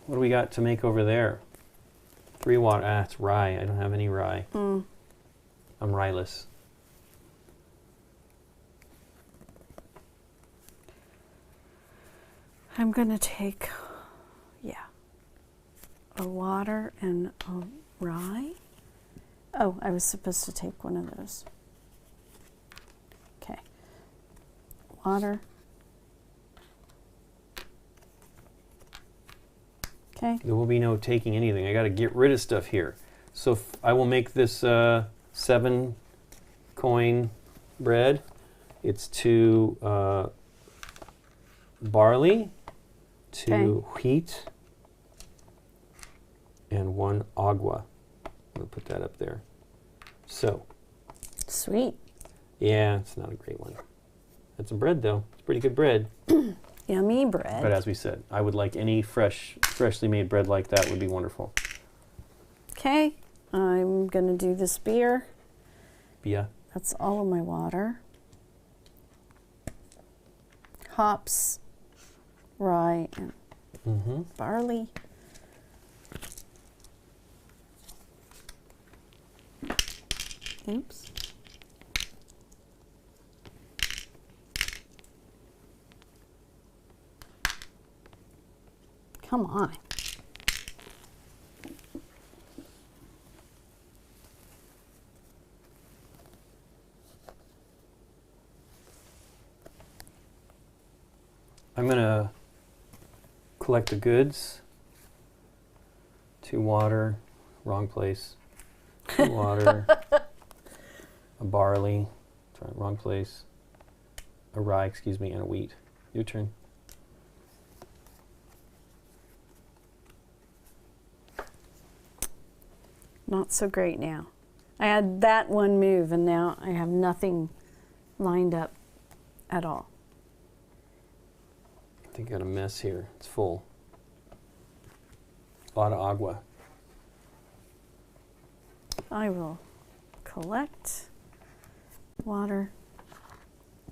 What do we got to make over there? 3 water. Ah, it's rye. I don't have any rye. I'm rye-less. I'm going to take, a water and rye. Oh, I was supposed to take one of those. Okay. Water. Okay. There will be no taking anything. I got to get rid of stuff here. So I will make this 7 coin bread. It's 2 barley, 2 wheat, and 1 agua. I'm going to put that up there. So. Sweet. Yeah, it's not a great one. That's a bread, though. It's pretty good bread. Yummy bread. But as we said, I would like any freshly made bread like that would be wonderful. Okay, I'm going to do this beer. Yeah. That's all of my water. Hops, rye, and barley. Oops. Come on. I'm going to collect the goods. 2 water, wrong place. 2 water, a barley, sorry, wrong place. A rye, excuse me, and a wheat. Your turn. Not so great now. I had that one move and now I have nothing lined up at all. I think I got a mess here. It's full. A lot of agua. I will collect water,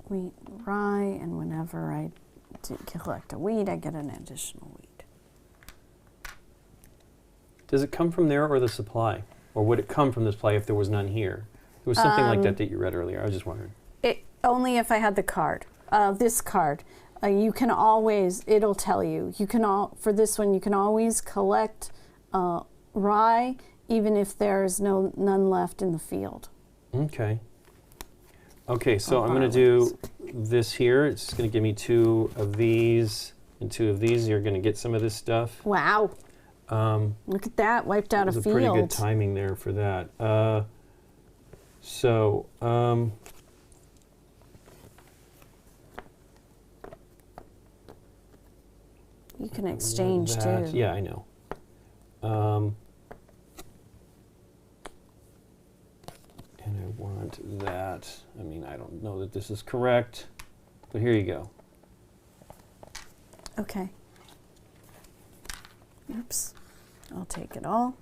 wheat, rye, and whenever I collect a wheat, I get an additional wheat. Does it come from there or the supply? Or would it come from the supply if there was none here? There was something like that that you read earlier. I was just wondering. Only if I had the card. This card. You can always, it'll tell you. You can for this one, you can always collect rye, even if there's none left in the field. Okay. Okay, so I'm going to do this here. It's going to give me 2 of these and 2 of these. You're going to get some of this stuff. Wow. Look at that, wiped out a field. There's a pretty good timing there for that. You can exchange that, too. Yeah, I know. And I want that. I mean, I don't know that this is correct, but here you go. Okay. Oops. I'll take it all.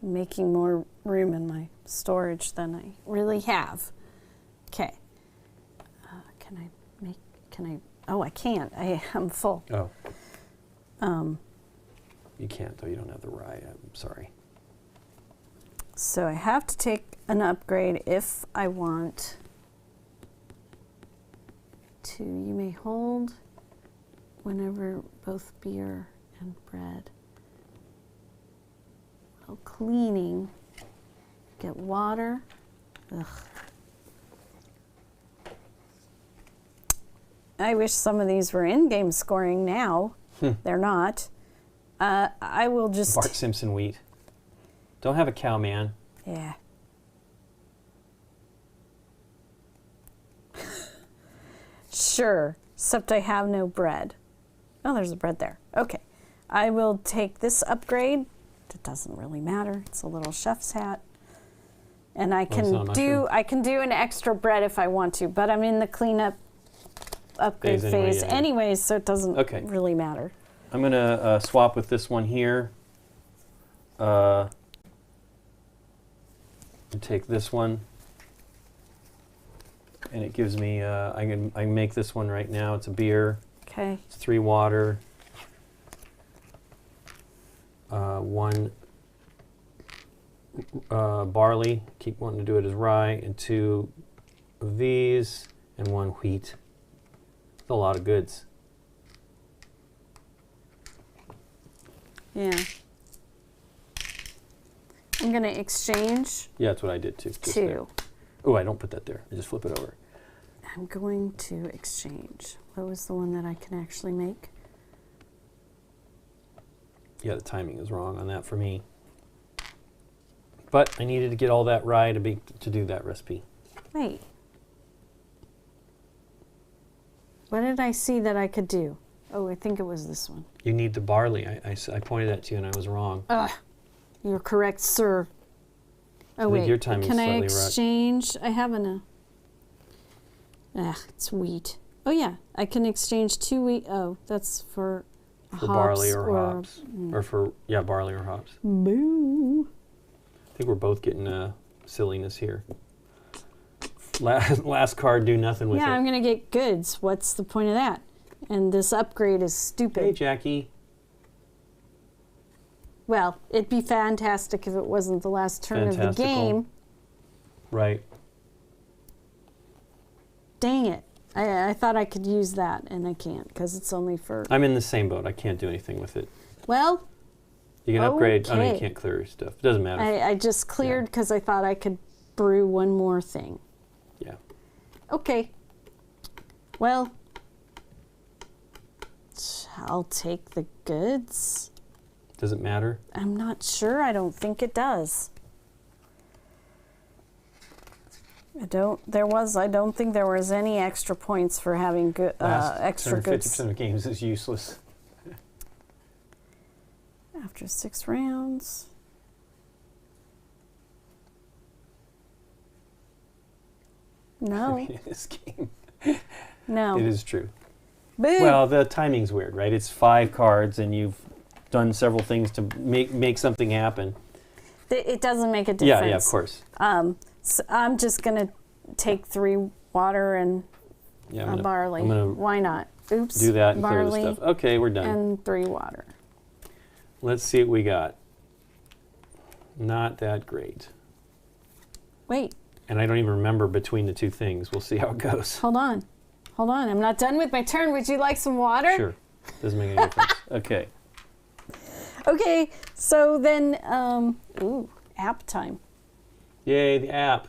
Making more room in my storage than I really have. Okay. Oh, I can't. I'm full. Oh. You can't, though. You don't have the rye. I'm sorry. So I have to take an upgrade if I want to. You may hold whenever both beer and bread. While cleaning, get water. Ugh. I wish some of these were in-game scoring now. They're not. I will just... Bart Simpson wheat. Don't have a cow, man. Yeah. Sure, except I have no bread. Oh, there's a bread there. Okay. I will take this upgrade. It doesn't really matter. It's a little chef's hat. And I can do an extra bread if I want to, but I'm in the cleanup upgrade phase anyways, so it doesn't really matter. I'm going to swap with this one here. And take this one. And it gives me, I can make this one right now. It's a beer. Okay. It's 3 water. 1 barley. Keep wanting to do it as rye. And 2 of these. And 1 wheat. It's a lot of goods. Yeah. I'm going to exchange Yeah, that's what I did too. Just 2. Oh, I don't put that there. I just flip it over. I'm going to exchange. What was the one that I can actually make? Yeah, the timing is wrong on that for me. But I needed to get all that rye to do that recipe. Wait. What did I see that I could do? Oh, I think it was this one. You need the barley. I pointed that to you and I was wrong. You're correct, sir. Oh, think wait. your timing's Can I slightly right. exchange? I have it's wheat. Oh, yeah. I can exchange 2 wheat. Oh, that's for hops barley or hops. Or for, barley or hops. Boo. I think we're both getting silliness here. Last card, do nothing with it. Yeah, I'm going to get goods. What's the point of that? And this upgrade is stupid. Hey, Jackie. Well, it'd be fantastic if it wasn't the last turn of the game. Right. Dang it. I thought I could use that, and I can't because it's only for... I'm in the same boat. I can't do anything with it. Well... You can upgrade. Okay. Oh, no, you can't clear your stuff. It doesn't matter. I just cleared because I thought I could brew one more thing. Yeah. Okay. Well, I'll take the goods. Does it matter? I'm not sure. I don't think it does. I don't think there was any extra points for having good extra goods. 50% of games is useless. After 6 rounds. No. I mean, in this game. No. It is true. Boo. Well, the timing's weird, right? It's 5 cards, and you've done several things to make something happen. It doesn't make a difference. Yeah, of course. So I'm just going to take 3 water and barley. I'm gonna Why not? Oops. do that and clear the barley stuff. Okay, we're done. and 3 water. Let's see what we got. Not that great. Wait. And I don't even remember between the 2 things. We'll see how it goes. Hold on. I'm not done with my turn. Would you like some water? Sure. Doesn't make any difference. Okay. Okay. So then, app time. Yay, the app.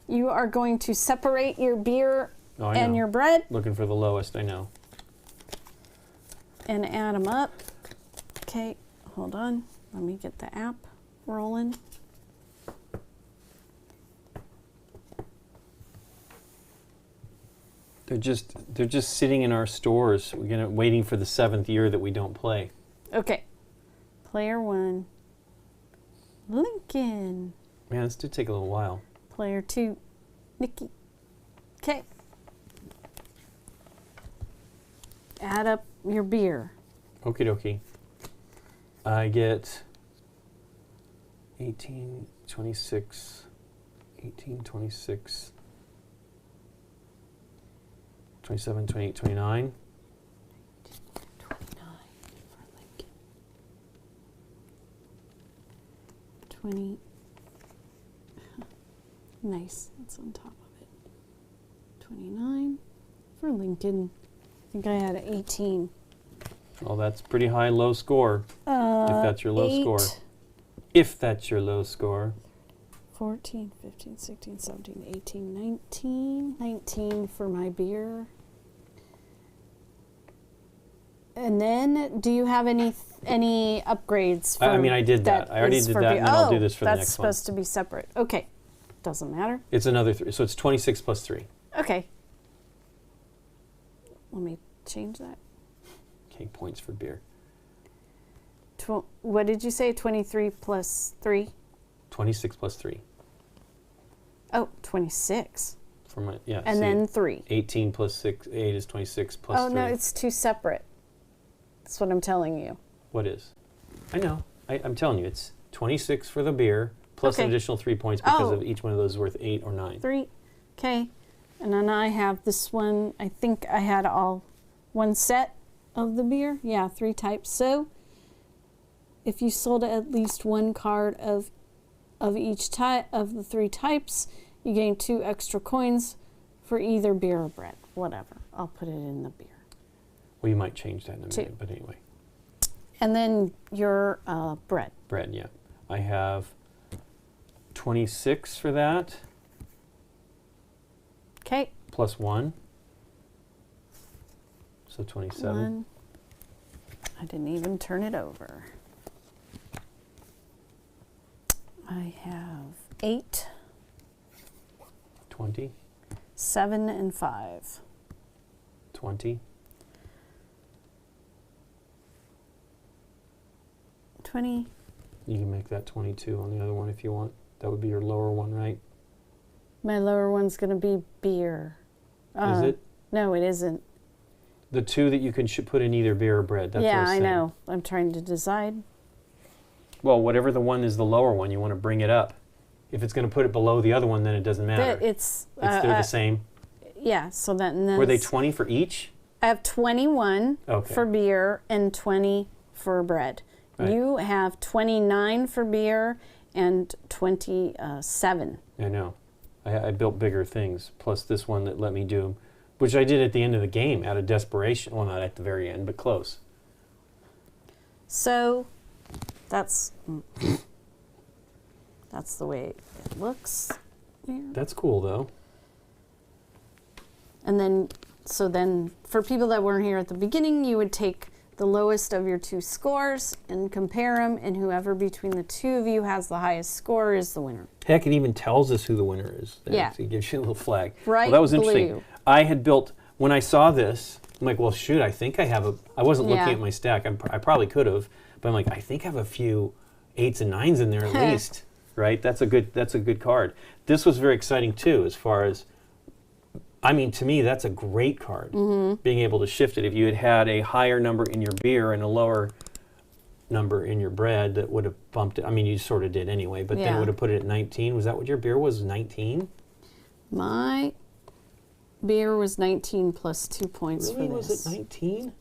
You are going to separate your beer Oh, I and know. your bread Looking for the lowest, I know. and add them up. Okay. Hold on. Let me get the app rolling. They're just sitting in our stores. We're waiting for the 7th year that we don't play. Okay. Player 1, Lincoln. Man, this did take a little while. Player 2, Nikki. Okay. Add up your beer. Okie dokie. I get 18, 26, 18, 26, 27, 28, 29. 29 for Lincoln. 20. Nice. That's on top of it. 29 for Lincoln. I think I had 18. Well, that's pretty high low score. If that's your low 8, score. If that's your low score. 14, 15, 16, 17, 18, 19. 19 for my beer. And then, do you have any upgrades? I mean, I did that. I already is did for that, beer? and then I'll do this for the that's next one. supposed to be separate. Okay. Doesn't matter. It's another 3. So it's 26 plus 3. Okay. Let me change that. Okay, points for beer. What did you say? 23 plus 3? 26 plus 3. Oh, 26. For my, yeah. And see, then 3. 18 plus 8 is 26 plus 3. Oh, no, it's 2 separate. That's what I'm telling you. What is? I know. I'm telling you, it's 26 for the beer plus an Okay. additional 3 points because Oh. of each one of those is worth 8 or 9. 3. Okay. And then I have this one. I think I had all one set of the beer. Yeah, 3 types. So if you sold at least 1 card of each type of the 3 types, you gain 2 extra coins for either beer or bread. Whatever. I'll put it in the beer. Well, you might change that in a 2. minute, but anyway. And then your bread. Bread, yeah. I have 26 for that. Okay. Plus 1. So 27. 1. I didn't even turn it over. I have 8. 20. 7 and 5. 20. 20. You can make that 22 on the other one if you want. That would be your lower one, right? My lower one's going to be beer. Is it? No, it isn't. The 2 that you can put in either beer or bread. That's Yeah, what I saying. know. I'm trying to decide. Well, whatever the one is the lower one, you want to bring it up. If it's going to put it below the other one, then it doesn't matter. But it's they're the same. Yeah, so that. And then Were they 20 for each? I have 21 Okay. for beer and 20 for bread. Right. You have 29 for beer and 27. I know. I built bigger things, plus this one that let me do, which I did at the end of the game out of desperation. Well, not at the very end, but close. So that's the way it looks. Yeah. That's cool, though. And then, so then for people that weren't here at the beginning, you would take the lowest of your 2 scores and compare them, and whoever between the 2 of you has the highest score is the winner. Heck, it even tells us who the winner is. There. Yeah. So it gives you a little flag. Bright Well, that was interesting. blue. I had built, when I saw this, I'm like, well, shoot, I think I have I wasn't looking Yeah. at my stack. I probably could have, but I'm like, I think I have a few 8s and 9s in there at least, right? That's a good card. This was very exciting too, as far as, I mean, to me, that's a great card. Being able to shift it. If you had had a higher number in your beer and a lower number in your bread, that would have bumped it. I mean, you sort of did anyway, but then it Yeah. would have put it at 19. Was that what your beer was, 19? My beer was 19 plus 2 points Really? for this. Was it 19? Let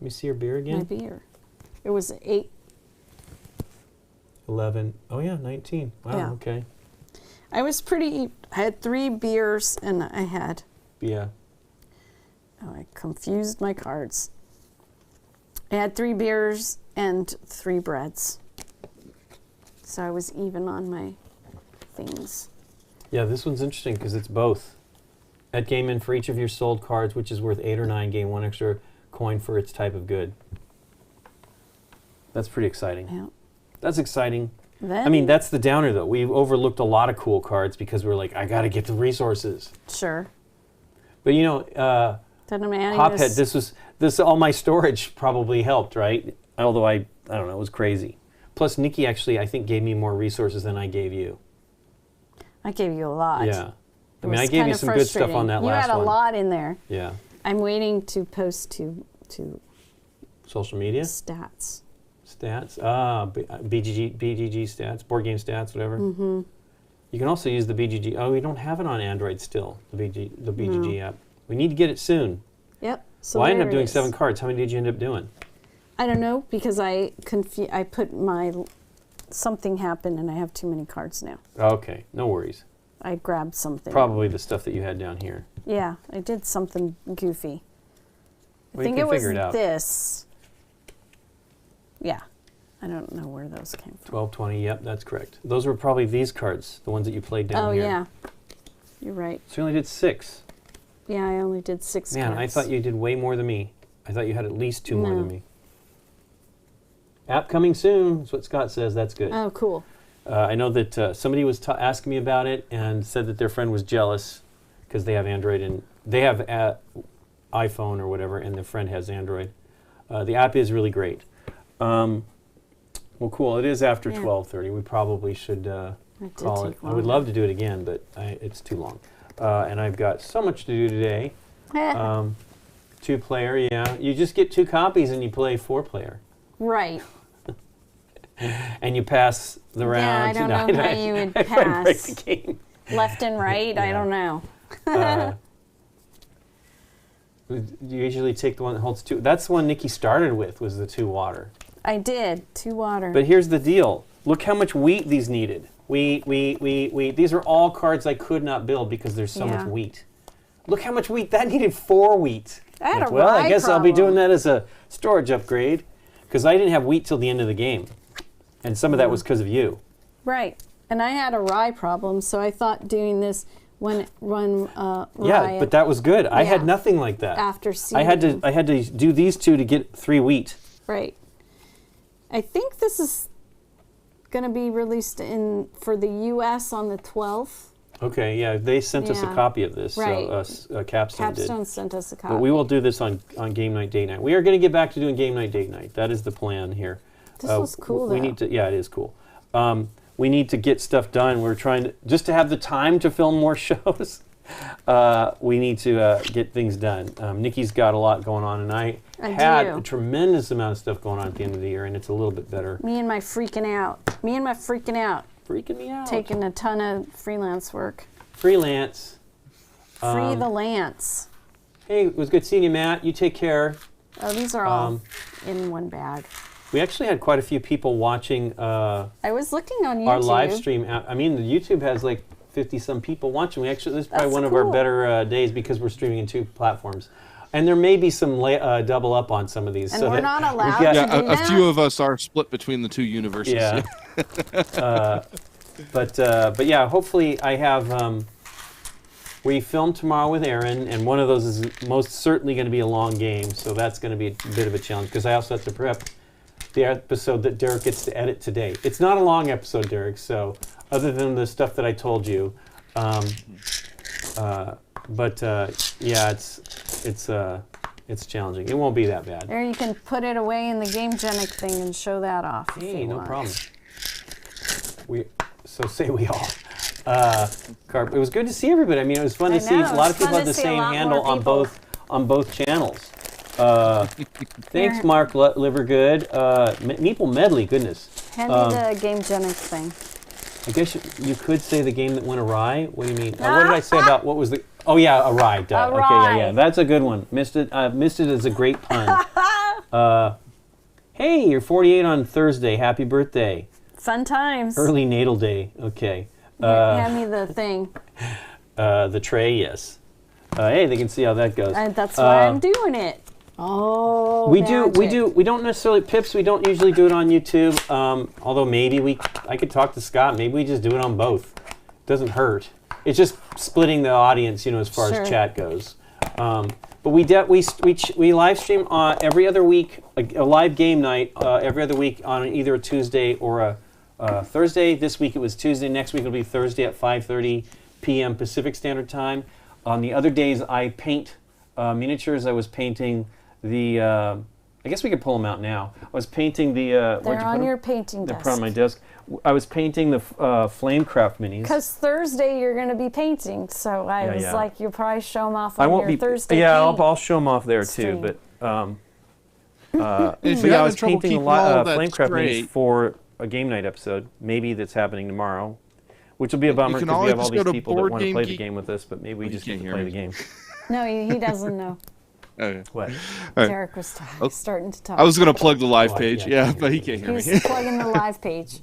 me see your beer My again. beer. It was 8. 11. Oh, yeah, 19. Wow, Yeah. okay. I was pretty. I had 3 beers and I had. Yeah. Oh, I confused my cards. I had 3 beers and 3 breads. So I was even on my things. Yeah, this one's interesting because it's both. At Game In, for each of your sold cards, which is worth 8 or 9, gain 1 extra coin for its type of good. That's pretty exciting. Yeah. That's exciting. Then, I mean, that's the downer, though. We've overlooked a lot of cool cards because we're like, I got to get the resources. sure. But you know, Then I'm adding Hophead, this. this all my storage probably helped, right? Although I don't know, it was crazy. Plus, Nikki actually, I think, gave me more resources than I gave you. I gave you a lot. Yeah. I It mean, I was gave you kinda some good stuff on frustrating. that you last had a one. lot in there. Yeah. I'm waiting to post to Social media? stats. Stats. BGG stats, board game stats, whatever. Mm-hmm. You can also use the BGG. Oh, we don't have it on Android still, the BGG app. We need to get it soon. Yep. So Well, I there ended up it doing is. 7 cards. How many did you end up doing? I don't know because I put my something happened and I have too many cards now. Okay, no worries. I grabbed something. Probably the stuff that you had down here. Yeah, I did something goofy. Well, I think you it can was figure it out. this. Yeah. I don't know where those came from. 12, 20, yep, that's correct. Those were probably these cards, the ones that you played down Oh, here. yeah. You're right. So you only did 6. Yeah, I only did 6 Man, cards. I thought you did way more than me. I thought you had at least 2 more No. than me. App coming soon, that's what Scott says, that's good. Oh, cool. I know that somebody was asking me about it and said that their friend was jealous because they have Android and they have iPhone or whatever, and their friend has Android. The app is really great. Well, cool. It is after Yeah. 12:30. We probably should It did call it. take I would longer. love to do it again, but it's too long. And I've got so much to do today. 2-player, yeah. You just get 2 copies and you play 4-player. Right. And you pass the round. Yeah, I don't know how you would I might break pass. the game. Left and right, I Yeah. don't know. You usually take the one that holds 2. That's the one Nikki started with, was the 2 water. I did. 2 water. But here's the deal. Look how much wheat these needed. Wheat. These are all cards I could not build because there's so much Yeah. wheat. Look how much wheat. That needed 4 wheat. I had a well, I rye guess I'll be doing problem. that as a storage upgrade. because I didn't have wheat till the end of the game, and some of that was because of you. Right. And I had a rye problem, so I thought doing this rye Yeah, but that was good. I had nothing like that. after seeding. I had to do these two to get 3 wheat. Right. I think this is going to be released for the U.S. on the 12th. Okay, yeah, they sent us a Yeah. copy of this. Right. So Capstone did. Capstone sent us a copy. But we will do this on game night, date night. We are going to get back to doing game night, date night. That is the plan here. This was cool, We though. need to. Yeah, it is cool. We need to get stuff done. We're trying to just to have the time to film more shows. We need to get things done. Nikki's got a lot going on, and I had do. a tremendous amount of stuff going on at the end of the year, and it's a little bit better. Me and my freaking out. Freaking me out. Taking a ton of freelance work. Freelance. Free the lance. Hey, it was good seeing you, Matt. You take care. Oh, these are all in one bag. We actually had quite a few people watching I was looking on YouTube. our live stream. I mean, the YouTube has like 50-some people watching. This is probably That's one of our cool. better days because we're streaming in 2 platforms. And there may be some double up on some of these. And so we're that not we've allowed got- to Yeah, do a that? few of us are split between the 2 universes. Yeah. But yeah, hopefully I have. We film tomorrow with Aaron, and one of those is most certainly going to be a long game, so that's going to be a bit of a challenge because I also have to prep the episode that Derek gets to edit today. It's not a long episode, Derek. So other than the stuff that I told you, yeah, it's challenging. It won't be that bad. There, you can put it away in the GameGeek thing and show that off. if Hey, you no want. problem. So say we all. Carp, it was good to see everybody. I mean, it was fun I to see. A know, lot it's of people fun had the to see a same lot handle more on people. both channels. Thanks, Mark Livergood. Meeple Medley, goodness. Hand me the GameGeek thing. I guess you could say the game that went awry. What do you mean? What did I say about what was the? Oh yeah, awry. Duh. Okay, Awry. yeah, that's a good one. Missed it as a great pun. Hey, you're 48 on Thursday. Happy birthday. Fun times. Early natal day. Okay. Hand me the thing. The tray, yes. Hey, they can see how that goes. And that's why I'm doing it. Oh, We magic. we don't necessarily, Pips, we don't usually do it on YouTube, although maybe I could talk to Scott, maybe we just do it on both. Doesn't hurt. It's just splitting the audience, as far Sure. as chat goes. But we live stream every other week, a live game night every other week on either a Tuesday or a Thursday. This week it was Tuesday. Next week it'll be Thursday at 5:30 p.m. Pacific Standard Time. On the other days I paint miniatures. I was painting the. I guess we could pull them out now. I was painting the. They're on your painting They're desk. put on my desk. I was painting the Flamecraft minis. Because Thursday you're going to be painting, so I was yeah. like, you'll probably show them off I on won't your be. Thursday. Yeah, paint. I'll show them off there stream. too. But If but you're yeah, I having was trouble painting a keeping lot all of that Flamecraft straight, minis for a game night episode. Maybe that's happening tomorrow, which will be a bummer can because we have all always these go to people that want to play the BoardGameGeek. game with us, but maybe we You just can't need to hear play me. the game. No, he doesn't know. Okay. What? All right. Derek was starting to talk. I was going to plug the live Oh, page, yeah, yeah, but he can't hear me. He's plugging the live page.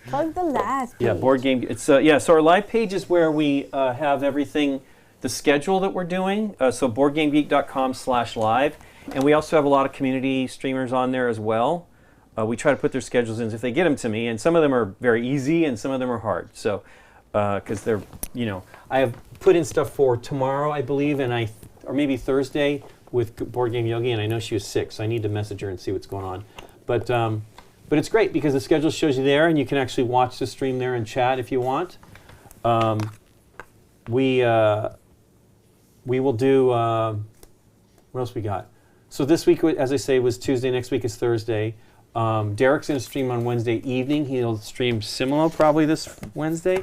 Plug the live page. Yeah, board game. It's So our live page is where we have everything, the schedule that we're doing. So BoardGameGeek.com/live, and we also have a lot of community streamers on there as well. We try to put their schedules in if they get them to me, and some of them are very easy, and some of them are hard. So because they're, I have put in stuff for tomorrow, I believe, or maybe Thursday with Board Game Yogi, and I know she was sick, so I need to message her and see what's going on. But it's great because the schedule shows you there, and you can actually watch the stream there and chat if you want. We will do. What else we got? So this week, as I say, was Tuesday. Next week is Thursday. Derek's going to stream on Wednesday evening. He'll stream Similo probably this Wednesday.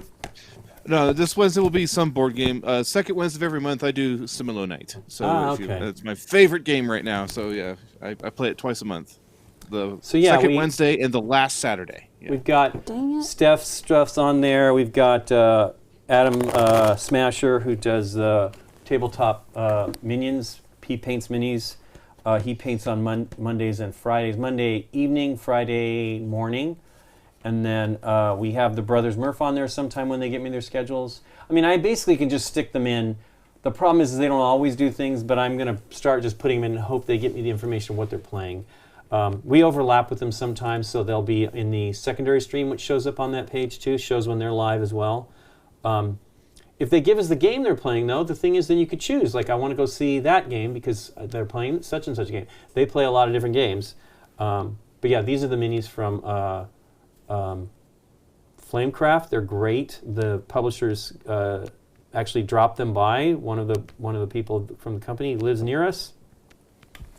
No, this Wednesday will be some board game. Second Wednesday of every month, I do Similo Night. So okay. It's my favorite game right now. So yeah, I play it twice a month. The So, yeah, second Wednesday and the last Saturday. Yeah. We've got Dang it. Steph's stuff's on there. We've got Adam Smasher, who does tabletop minions. He paints minis. He paints on Mondays and Fridays. Monday evening, Friday morning. And then we have the Brothers Murph on there sometime when they get me their schedules. I mean, I basically can just stick them in. The problem is they don't always do things, but I'm going to start just putting them in and hope they get me the information of what they're playing. We overlap with them sometimes, so they'll be in the secondary stream, which shows up on that page too, shows when they're live as well. If they give us the game they're playing, though, the thing is then you could choose. Like, I want to go see that game because they're playing such and such a game. They play a lot of different games. But yeah, these are the minis from Flamecraft. They're great. The publishers actually dropped them by. One of the people from the company lives near us.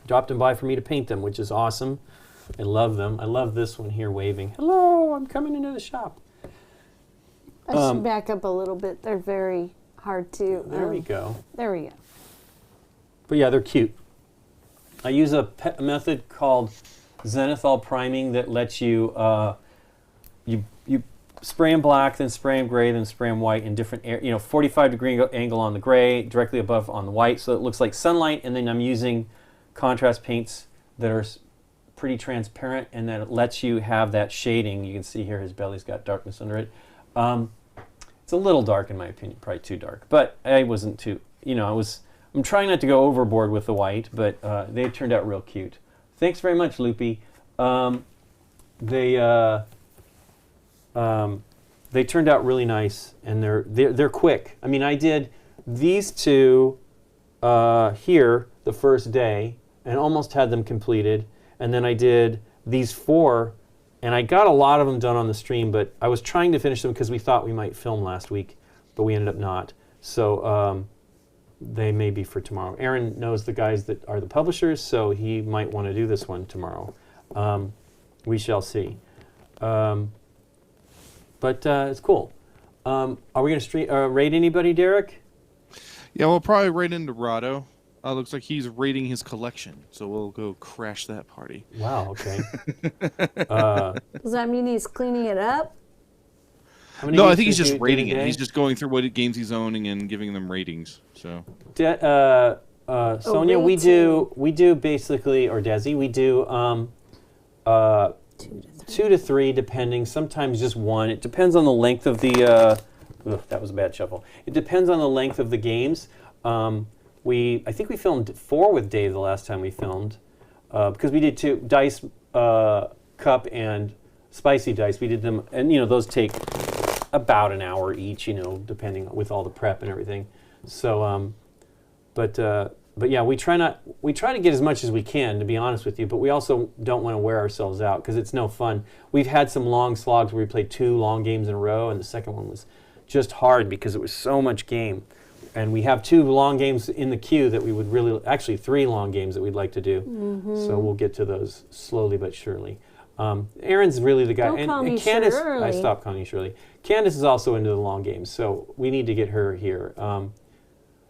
Dropped them by for me to paint them, which is awesome. I love them. I love this one here waving. Hello, I'm coming into the shop. I should back up a little bit. They're very hard to... There we go. There we go. But yeah, they're cute. I use a method called zenithal priming that lets you you spray them black, then spray them gray, then spray them white in different 45-degree angle on the gray, directly above on the white, so it looks like sunlight. And then I'm using contrast paints that are pretty transparent, and that it lets you have that shading. You can see here his belly's got darkness under it. It's a little dark in my opinion, probably too dark, but I wasn't too, I'm trying not to go overboard with the white, but they turned out real cute. Thanks very much, Loopy. They turned out really nice, and they're quick. I mean, I did these two here the first day and almost had them completed, and then I did these 4. And I got a lot of them done on the stream, but I was trying to finish them because we thought we might film last week, but we ended up not. So they may be for tomorrow. Aaron knows the guys that are the publishers, so he might want to do this one tomorrow. We shall see. But it's cool. Are we going to raid anybody, Derek? Yeah, we'll probably raid into Rado. Looks like he's raiding his collection, so we'll go crash that party. Wow, okay. Does that mean he's cleaning it up? No, I think he's just rating it. He's just going through what games he's owning and giving them ratings. So, Sonia, we do basically, or Desi, we do 2 to 3, depending. Sometimes just 1. It depends on the length of the. That was a bad shuffle. It depends on the length of the games. I think we filmed 4 with Dave the last time we filmed, because we did 2 dice, cup, and spicy dice. We did them, and those take about an hour each, depending with all the prep and everything. So, but yeah, we try to get as much as we can, to be honest with you. But we also don't want to wear ourselves out because it's no fun. We've had some long slogs where we played 2 long games in a row, and the second one was just hard because it was so much game. And we have 2 long games in the queue that we would actually 3 long games that we'd like to do. Mm-hmm. So we'll get to those slowly but surely. Aaron's really the guy. Don't call me Candace, Shirley. I stopped calling you Shirley. Candace is also into the long games, so we need to get her here.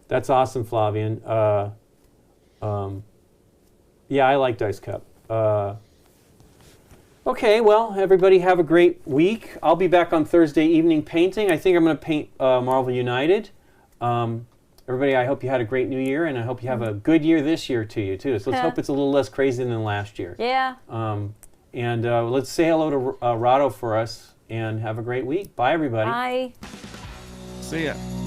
That's awesome, Flavian. Yeah, I like Dice Cup. Okay, well, everybody have a great week. I'll be back on Thursday evening painting. I think I'm going to paint Marvel United. Everybody, I hope you had a great new year, and I hope you have a good year this year to you, too. So let's hope it's a little less crazy than last year. Yeah. And let's say hello to Rado for us, and have a great week. Bye, everybody. Bye. see ya.